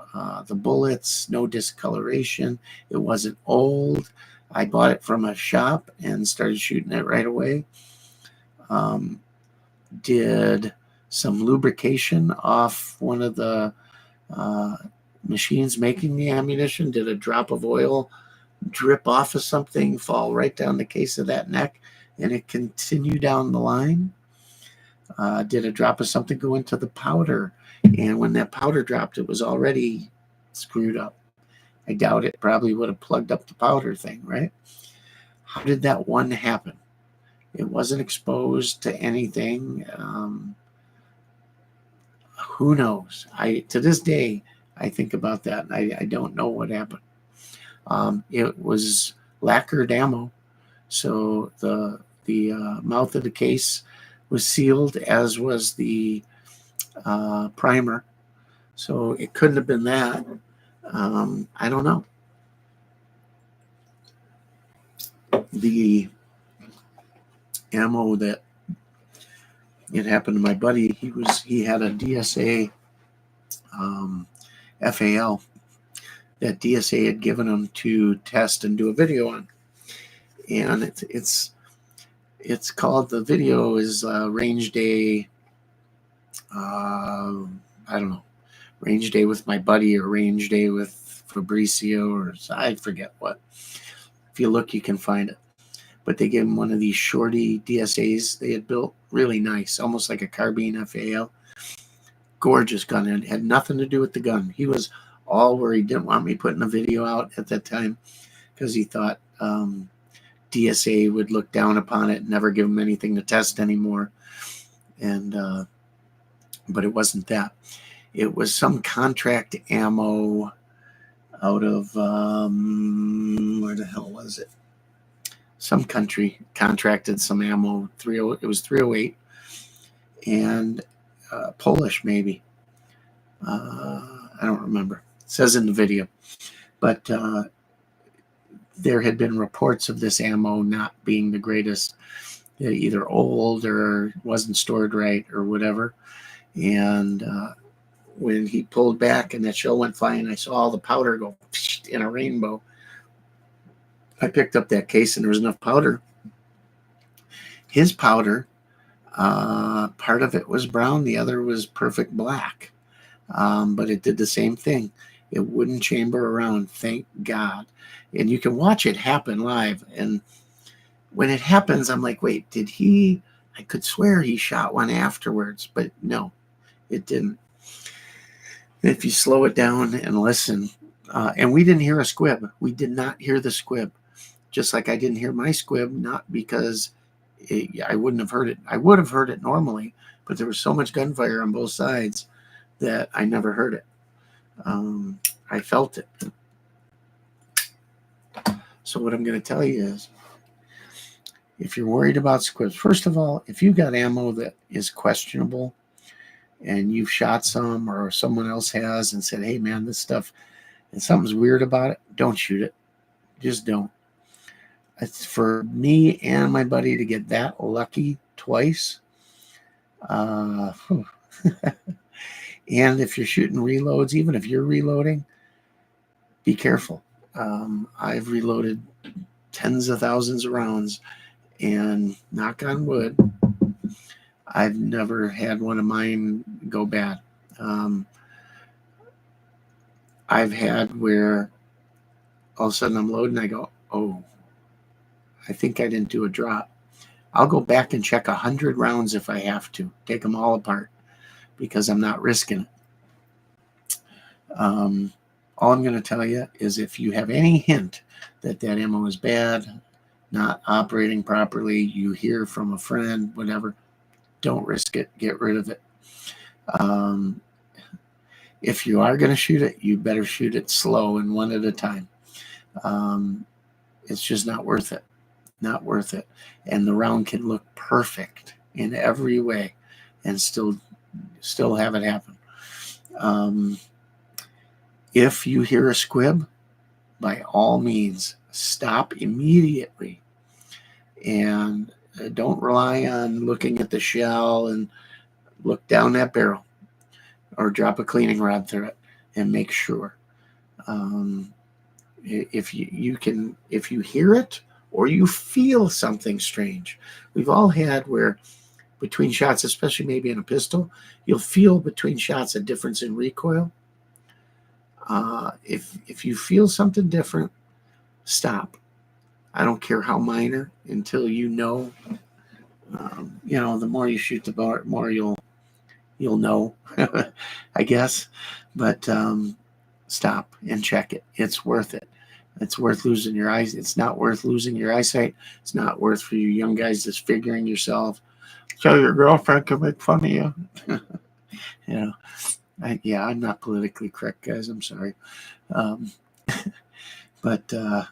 the bullets, no discoloration. It wasn't old. I bought it from a shop and started shooting it right away. Did some lubrication off one of the machines making the ammunition. Did a drop of oil drip off of something, fall right down the case of that neck, and it continued down the line. Did a drop of something go into the powder, and when that powder dropped, it was already screwed up. I doubt it probably would have plugged up the powder thing, right? How did that one happen? It wasn't exposed to anything. Who knows? To this day, I think about that. I don't know what happened. It was lacquered ammo, so the mouth of the case was sealed, as was the primer. So it couldn't have been that. I don't know. The ammo that it happened to my buddy, he had a DSA FAL that DSA had given him to test and do a video on, and it's called, the video is range day. I don't know, range day with my buddy or range day with Fabrizio, or I forget what. If you look, you can find it. But they gave him one of these shorty DSAs they had built, really nice, almost like a carbine FAL. Gorgeous gun. It had nothing to do with the gun. He was all worried, didn't want me putting a video out at that time because he thought DSA would look down upon it and never give him anything to test anymore. And but it wasn't that. It was some contract ammo out of where the hell was it? Some country contracted some ammo. It was 308 and Polish maybe. I don't remember. It says in the video, but there had been reports of this ammo not being the greatest, either old or wasn't stored right or whatever. And when he pulled back and that shell went flying, I saw all the powder go in a rainbow. I picked up that case and there was enough powder. His powder, part of it was brown, the other was perfect black. But it did the same thing. It wouldn't chamber around, thank God. And you can watch it happen live. And when it happens, I'm like, wait, did he? I could swear he shot one afterwards, but no, it didn't. If you slow it down and listen, and we didn't hear a squib. We did not hear the squib. Just like I didn't hear my squib, not because I wouldn't have heard it. I would have heard it normally, but there was so much gunfire on both sides that I never heard it. I felt it. So what I'm going to tell you is, if you're worried about squibs, first of all, if you got ammo that is questionable and you've shot some or someone else has and said, hey man, this stuff, and something's weird about it, don't shoot it. Just don't. It's for me and my buddy to get that lucky twice. And if you're shooting reloads, even if you're reloading, be careful. I've reloaded tens of thousands of rounds, and knock on wood, I've never had one of mine go bad. I've had where all of a sudden I'm loading, I go, oh, I think I didn't do a drop. I'll go back and check 100 rounds if I have to, take them all apart, because I'm not risking it. All I'm going to tell you is if you have any hint that that ammo is bad, not operating properly, you hear from a friend, whatever, don't risk it. Get rid of it. If you are going to shoot it, you better shoot it slow and one at a time. It's just not worth it. Not worth it. And the round can look perfect in every way and still have it happen. If you hear a squib, by all means, stop immediately. And don't rely on looking at the shell and look down that barrel or drop a cleaning rod through it and make sure. If you hear it or you feel something strange, we've all had where between shots, especially maybe in a pistol, you'll feel between shots a difference in recoil. If you feel something different, stop. I don't care how minor, until you know. The more you shoot, the more you'll know, I guess. But stop and check it. It's worth it. It's worth losing your eyes. It's not worth losing your eyesight. It's not worth for you young guys disfiguring yourself. So your girlfriend can make fun of you. I'm not politically correct, guys. I'm sorry. But I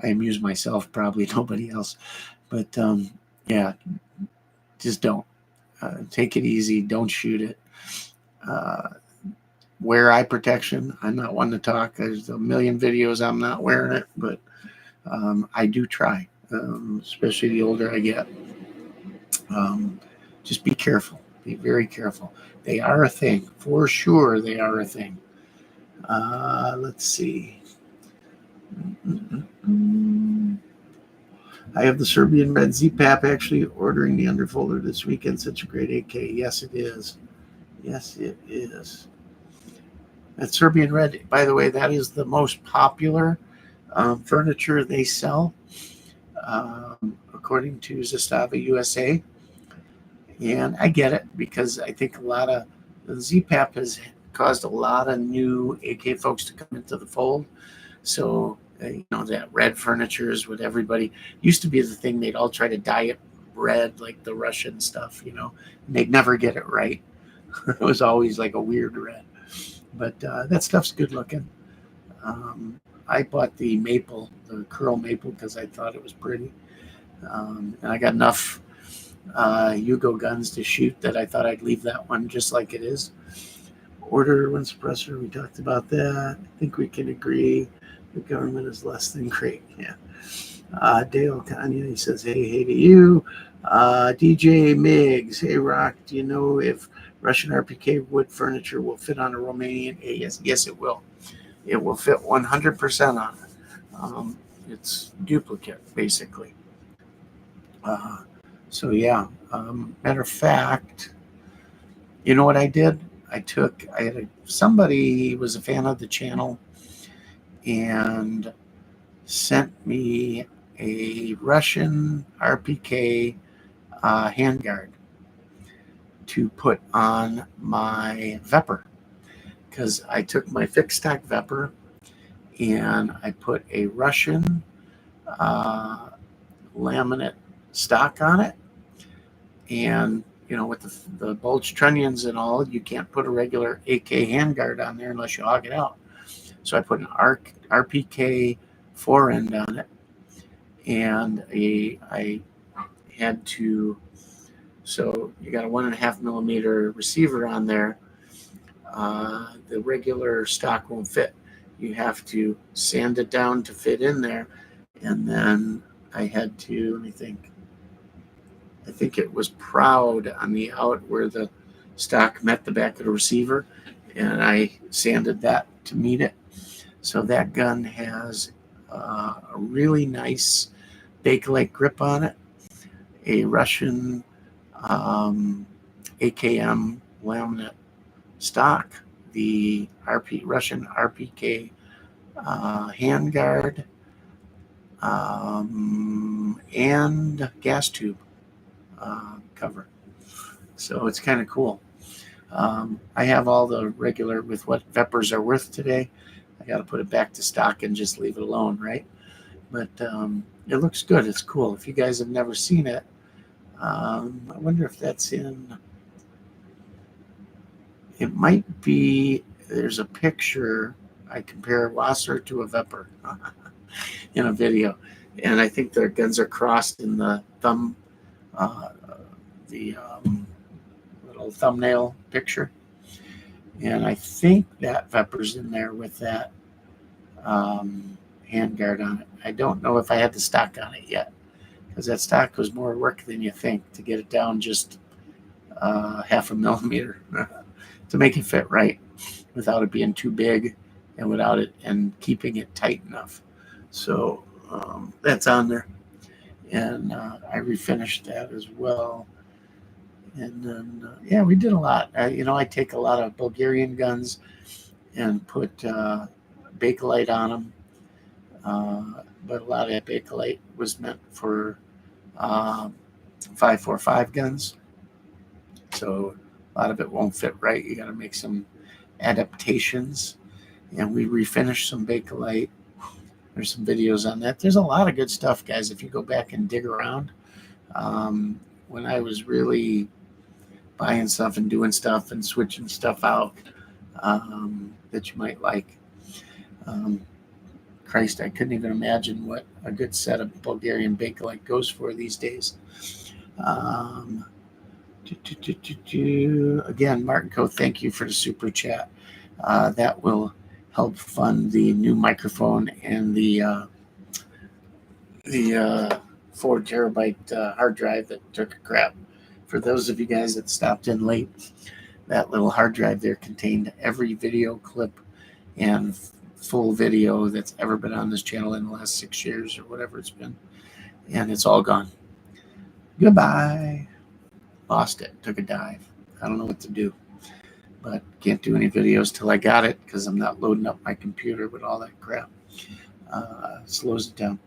amuse myself, probably nobody else. But just don't. Take it easy. Don't shoot it. Wear eye protection. I'm not one to talk. There's a million videos I'm not wearing it, but I do try, especially the older I get. Just be careful. Be very careful. They are a thing. For sure, they are a thing. Let's see. I have the Serbian Red ZPAP, actually ordering the underfolder this weekend. Such a great AK. Yes, it is. Yes, it is. That Serbian Red, by the way, that is the most popular furniture they sell, according to Zastava USA. And I get it, because I think a lot of the ZPAP has caused a lot of new AK folks to come into the fold. So, that red furniture is what everybody used to be the thing. They'd all try to dye it red, like the Russian stuff, and they'd never get it right. It was always like a weird red. But that stuff's good looking. I bought the maple, the curl maple, because I thought it was pretty. And I got enough Hugo guns to shoot that I thought I'd leave that one just like it is. Order one suppressor, we talked about that. I think we can agree the government is less than great. Yeah. Dale Kanye, he says, hey to you. DJ Miggs, hey Rock, do you know if Russian RPK wood furniture will fit on a Romanian AS. Yes, it will. It will fit 100% on it. It's duplicate, basically. So yeah, matter of fact, you know what I did? Somebody was a fan of the channel and sent me a Russian RPK handguard to put on my Vepr, because I took my fixed stock Vepr and I put a Russian laminate stock on it. And with the bulge trunnions and all, you can't put a regular AK handguard on there unless you hog it out. So I put an RPK forend on it, and I had to. So you got a 1.5 millimeter receiver on there. The regular stock won't fit. You have to sand it down to fit in there, and then I had to. Let me think. I think it was proud on the out where the stock met the back of the receiver, and I sanded that to meet it. So that gun has a really nice Bakelite grip on it, a Russian AKM laminate stock, the Russian RPK handguard, and gas tube cover. So it's kind of cool. I have all the regular with what Veprs are worth today. I got to put it back to stock and just leave it alone, right? But it looks good. It's cool. If you guys have never seen it, I wonder if that's in. It might be. There's a picture. I compare Wasser to a Vepr in a video, and I think their guns are crossed in the thumb, the little thumbnail picture. And I think that Vepr's in there with that handguard on it. I don't know if I had the stock on it yet, because that stock was more work than you think to get it down just 0.5 millimeter to make it fit right without it being too big and without it and keeping it tight enough. So that's on there. And I refinished that as well. And then, yeah, we did a lot. I take a lot of Bulgarian guns and put Bakelite on them. But a lot of that Bakelite was meant for 5.45 guns. So a lot of it won't fit right. You got to make some adaptations. And we refinished some Bakelite. There's some videos on that. There's a lot of good stuff, guys, if you go back and dig around. When I was really buying stuff and doing stuff and switching stuff out that you might like. Christ, I couldn't even imagine what a good set of Bulgarian Bakelite goes for these days. Again, Martin Co., thank you for the super chat. That will help fund the new microphone and the 4 terabyte hard drive that took a crap. For those of you guys that stopped in late, that little hard drive there contained every video clip and full video that's ever been on this channel in the last 6 years or whatever it's been. And it's all gone. Goodbye. Lost it. Took a dive. I don't know what to do. But can't do any videos till I got it because I'm not loading up my computer with all that crap. Slows it down.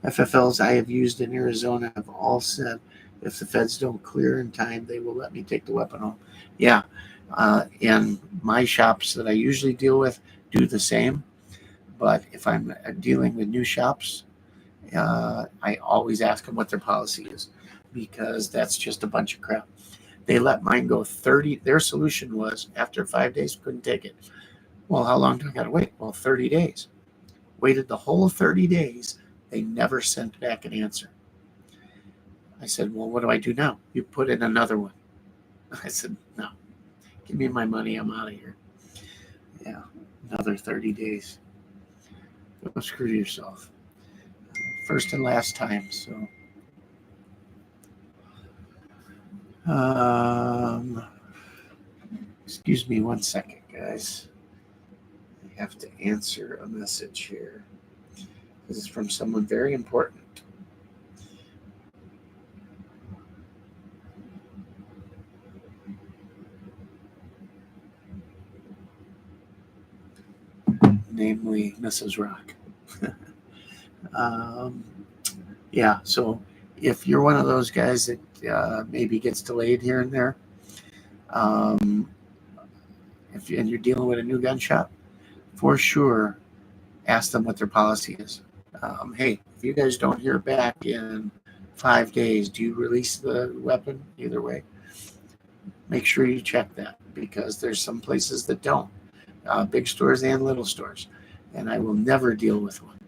FFLs I have used in Arizona have all said if the feds don't clear in time, they will let me take the weapon home. Yeah. And my shops that I usually deal with do the same. But if I'm dealing with new shops, I always ask them what their policy is, because that's just a bunch of crap. They let mine go 30. Their solution was after 5 days, couldn't take it. Well, how long do I got to wait? Well, 30 days. Waited the whole 30 days. They never sent back an answer. I said, well, what do I do now? You put in another one. I said, no, give me my money. I'm out of here. Yeah, another 30 days. Go screw yourself. First and last time. So, Excuse me 1 second, guys. I have to answer a message here. This is from someone very important. Namely, Mrs. Rock. Yeah, so if you're one of those guys that maybe gets delayed here and there, and you're dealing with a new gun shop, for sure, ask them what their policy is. Hey, if you guys don't hear back in 5 days, do you release the weapon? Either way, make sure you check that, because there's some places that don't, big stores and little stores, and I will never deal with one.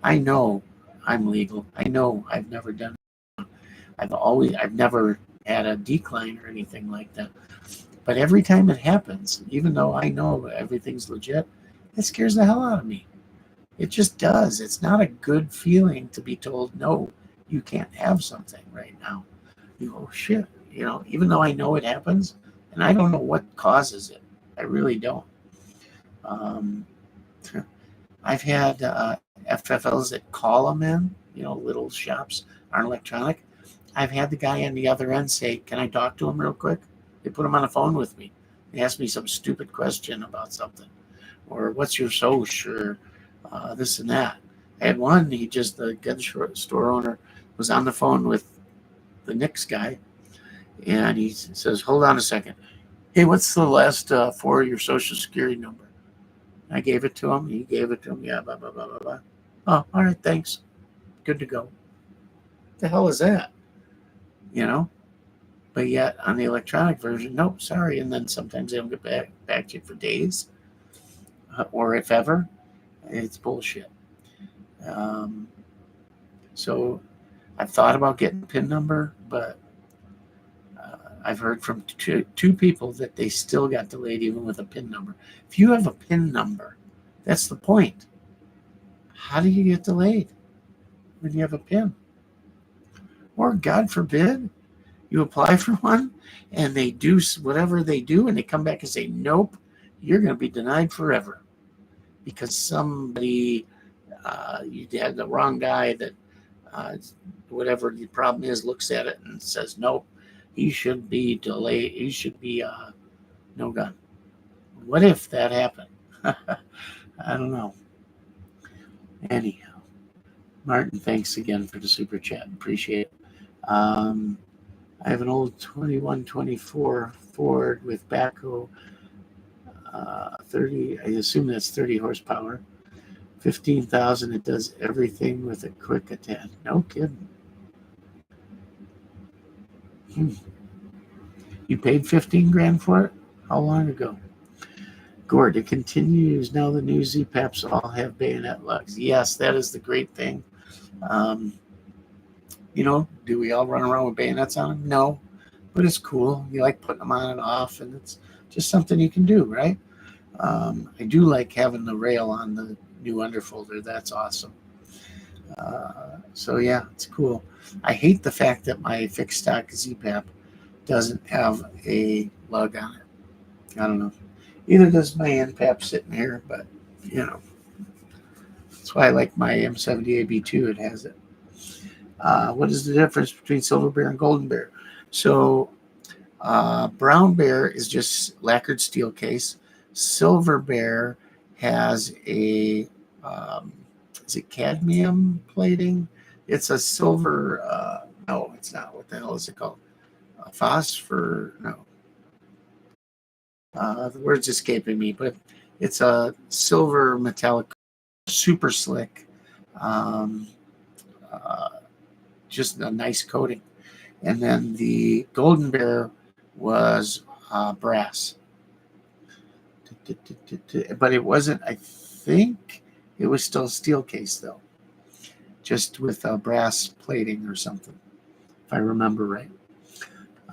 I know I'm legal. I know I've never done it. I've never had a decline or anything like that. But every time it happens, even though I know everything's legit, it scares the hell out of me. It just does. It's not a good feeling to be told, no, you can't have something right now. You go, shit, even though I know it happens, and I don't know what causes it. I really don't. I've had FFLs that call them in, little shops aren't electronic. I've had the guy on the other end say, can I talk to him real quick? They put him on the phone with me. They asked me some stupid question about something. Or what's your social, or this and that. I had one, the gun store owner was on the phone with the Knicks guy, and he says, hold on a second. Hey, what's the last 4 of your social security number? I gave it to him. He gave it to him. Yeah, blah, blah, blah, blah, blah. Oh, all right, thanks. Good to go. What the hell is that? But yet on the electronic version, nope, sorry. And then sometimes they don't get back to you for days, or if ever. It's bullshit. So I've thought about getting a PIN number, but I've heard from two people that they still got delayed even with a PIN number. If you have a PIN number, that's the point. How do you get delayed when you have a PIN? Or God forbid, you apply for one and they do whatever they do and they come back and say, nope, you're going to be denied forever. Because somebody, you had the wrong guy that, whatever the problem is, looks at it and says, nope, he should be delayed. He should be no gun. What if that happened? I don't know. Anyhow, Martin, thanks again for the super chat. Appreciate it. I have an old 2124 Ford with backhoe, 30. I assume that's 30 horsepower. 15,000. It does everything with a quick attach. No kidding. You paid 15 grand for it? How long ago? Gord, it continues. Now the new Z-Paps all have bayonet lugs. Yes, that is the great thing. Do we all run around with bayonets on them? No, but it's cool. You like putting them on and off, and it's just something you can do, right? I do like having the rail on the new underfolder. That's awesome. So yeah, it's cool. I hate the fact that my fixed stock Z-Pap doesn't have a lug on it. I don't know. Either does my NPAP sitting here, but that's why I like my M70AB2. It has it. What is the difference between Silver Bear and Golden Bear? So Brown Bear is just lacquered steel case. Silver Bear has a is it cadmium plating? It's a silver. No, it's not. What the hell is it called? Phosphor? No. The word's escaping me, but it's a silver metallic, super slick. Just a nice coating. And then the Golden Bear was brass. But it wasn't, I think it was still steel case though. Just with brass plating or something, if I remember right.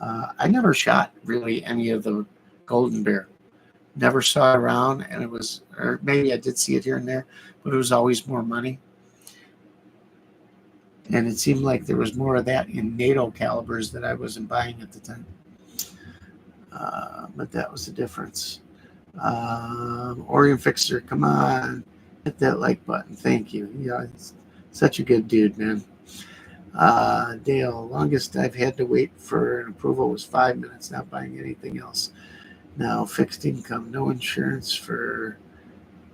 I never shot really any of the Golden Bear. Never saw it around, and it was, or maybe I did see it here and there, but it was always more money. And it seemed like there was more of that in NATO calibers that I wasn't buying at the time. But that was the difference. Orion Fixer, come on, hit that like button. Thank you. Yeah, it's such a good dude, man. Dale, longest I've had to wait for an approval was 5 minutes, not buying anything else. Now, fixed income, no insurance for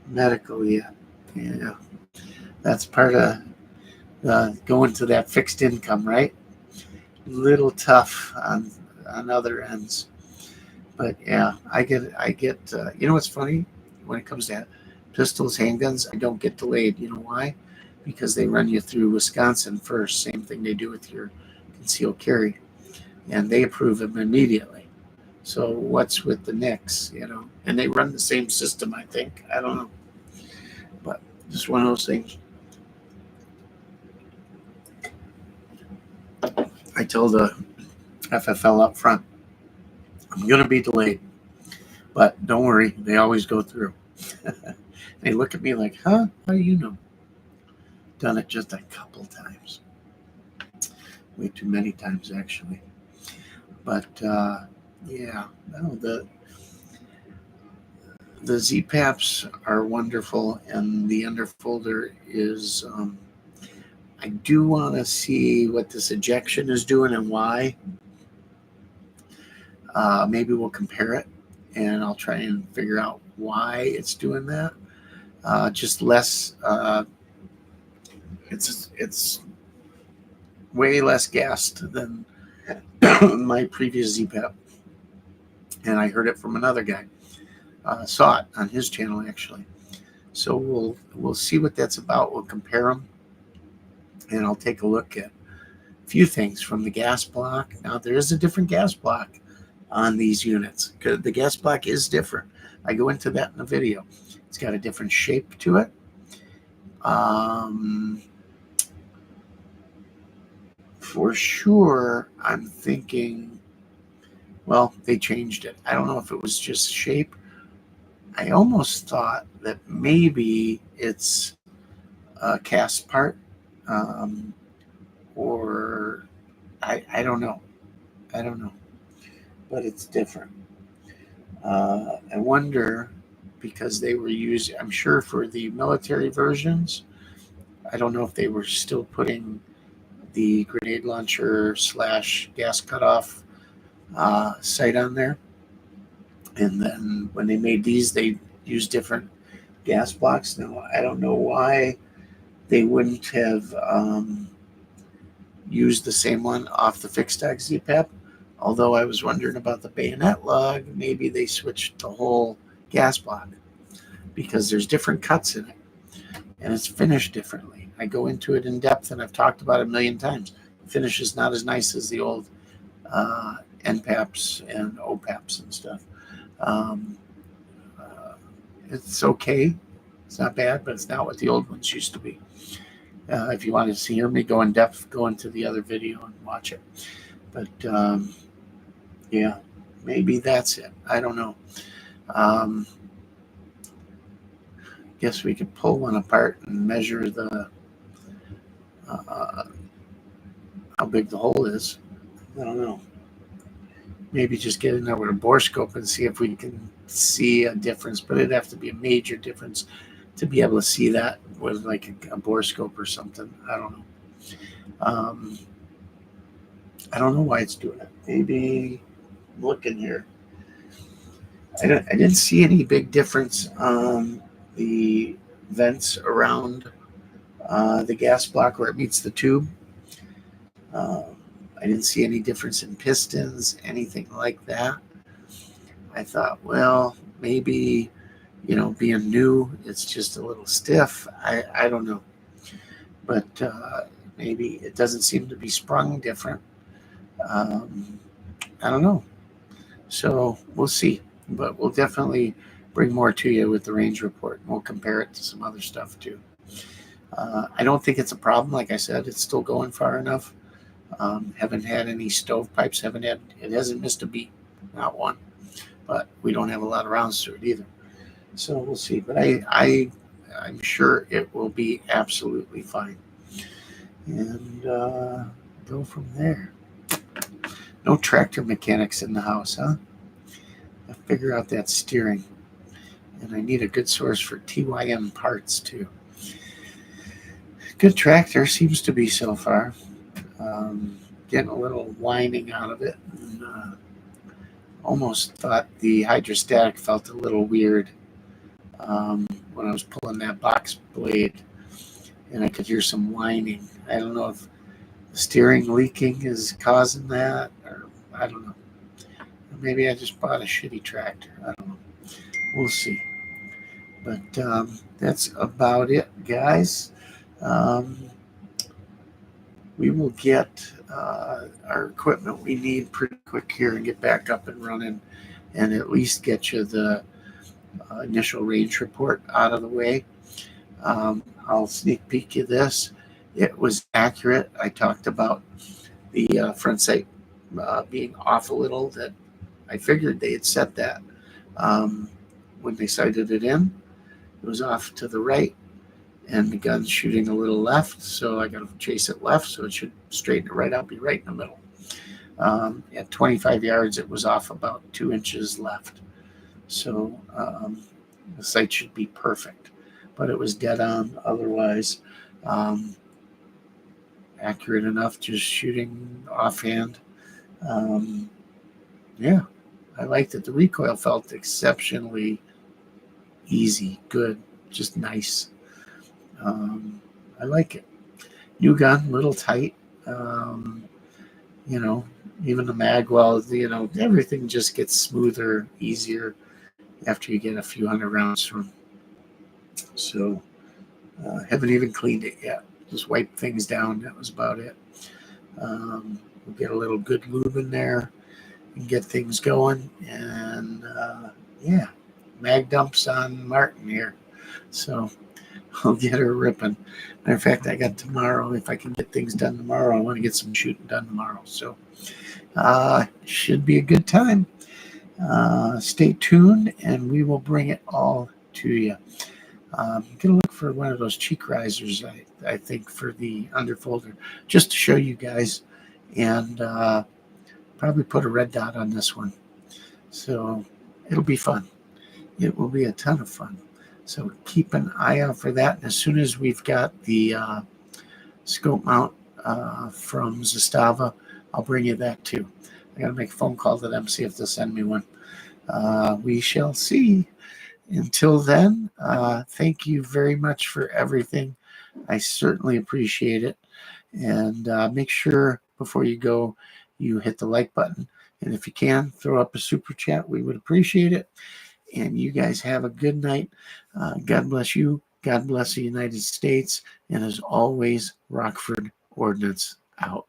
medical yet. Yeah, that's part of going to that fixed income, right? Little tough on other ends. But yeah, I get. You know what's funny? When it comes to pistols, handguns, I don't get delayed. You know why? Because they run you through Wisconsin first. Same thing they do with your concealed carry, and they approve them immediately. So what's with the Knicks? You know, and they run the same system. I think. I don't know, but just one of those things. I told the FFL up front, I'm going to be delayed, but don't worry, they always go through. They look at me like, huh? How do you know? Done it just a couple times. Way too many times, actually. But, yeah, no, the Z-Paps are wonderful, and the underfolder is, I do want to see what this ejection is doing and why. Maybe we'll compare it, and I'll try and figure out why it's doing that. Just less. It's way less gassed than my previous ZPAP, and I heard it from another guy. Saw it on his channel actually. So we'll see what that's about. We'll compare them, and I'll take a look at a few things from the gas block. Now there is a different gas block on these units. The gas block is different. I go into that in the video. It's got a different shape to it. For sure, I'm thinking, well, they changed it. I don't know if it was just shape. I almost thought that maybe it's a cast part, or I don't know. I don't know. But it's different. I wonder, because they were using, I'm sure for the military versions, I don't know if they were still putting the grenade launcher / gas cutoff sight on there. And then when they made these, they used different gas blocks. Now, I don't know why they wouldn't have used the same one off the fixed stack ZPAP. Although I was wondering about the bayonet lug, maybe they switched the whole gas block because there's different cuts in it and it's finished differently. I go into it in depth and I've talked about it a million times. The finish is not as nice as the old NPAPs and OPAPs and stuff. It's okay. It's not bad, but it's not what the old ones used to be. If you want to hear me go in depth, go into the other video and watch it. But yeah, maybe that's it. I don't know. Guess we could pull one apart and measure the how big the hole is. I don't know. Maybe just get in there with a borescope and see if we can see a difference, but it'd have to be a major difference to be able to see that with like a borescope or something. I don't know. I don't know why it's doing it. Maybe I'm looking here. I didn't see any big difference on the vents around the gas block where it meets the tube. I didn't see any difference in pistons, anything like that. I thought, well, maybe, being new, it's just a little stiff. I don't know. But maybe it doesn't seem to be sprung different. I don't know. So we'll see. But we'll definitely bring more to you with the range report. And we'll compare it to some other stuff too. I don't think it's a problem. Like I said, it's still going far enough. Haven't had any stovepipes. It hasn't missed a beat, not one. But we don't have a lot of rounds to it either. So we'll see. But I'm sure it will be absolutely fine. And go from there. No tractor mechanics in the house, huh? figure out that steering. And I need a good source for TYM parts too. Good tractor, seems to be so far. Getting a little whining out of it. And, almost thought the hydrostatic felt a little weird when I was pulling that box blade, and I could hear some whining. I don't know if the steering leaking is causing that, or I don't know. Maybe I just bought a shitty tractor. I don't know. We'll see. But that's about it, guys. We will get our equipment we need pretty quick here and get back up and running, and at least get you the initial range report out of the way. I'll sneak peek you this. It was accurate. I talked about the front sight being off a little. That I figured they had set that when they sighted it in. It was off to the right, and the gun's shooting a little left, so I got to chase it left, so it should straighten it right out, be right in the middle. At 25 yards, it was off about 2 inches left. So the sight should be perfect, but it was dead on otherwise. Accurate enough, just shooting offhand. Yeah, I liked it. The recoil felt exceptionally easy, good, just nice. I like it. New gun, little tight. Even the mag well, everything just gets smoother, easier after you get a few hundred rounds from. So haven't even cleaned it yet. Just wiped things down. That was about it. We'll get a little good lube in there and get things going. And yeah, mag dumps on Martin here. So I'll get her ripping. Matter of fact, I got tomorrow. If I can get things done tomorrow, I want to get some shooting done tomorrow. So should be a good time. Stay tuned, and we will bring it all to you. I'm going to look for one of those cheek risers, I think, for the underfolder, just to show you guys, and probably put a red dot on this one. So it'll be fun. It will be a ton of fun. So keep an eye out for that. And as soon as we've got the scope mount from Zastava, I'll bring you that too. I got to make a phone call to them, see if they'll send me one. We shall see. Until then, thank you very much for everything. I certainly appreciate it. And make sure before you go, you hit the like button. And if you can, throw up a super chat. We would appreciate it. And you guys have a good night. God bless you. God bless the United States. And as always, Rockford Ordnance out.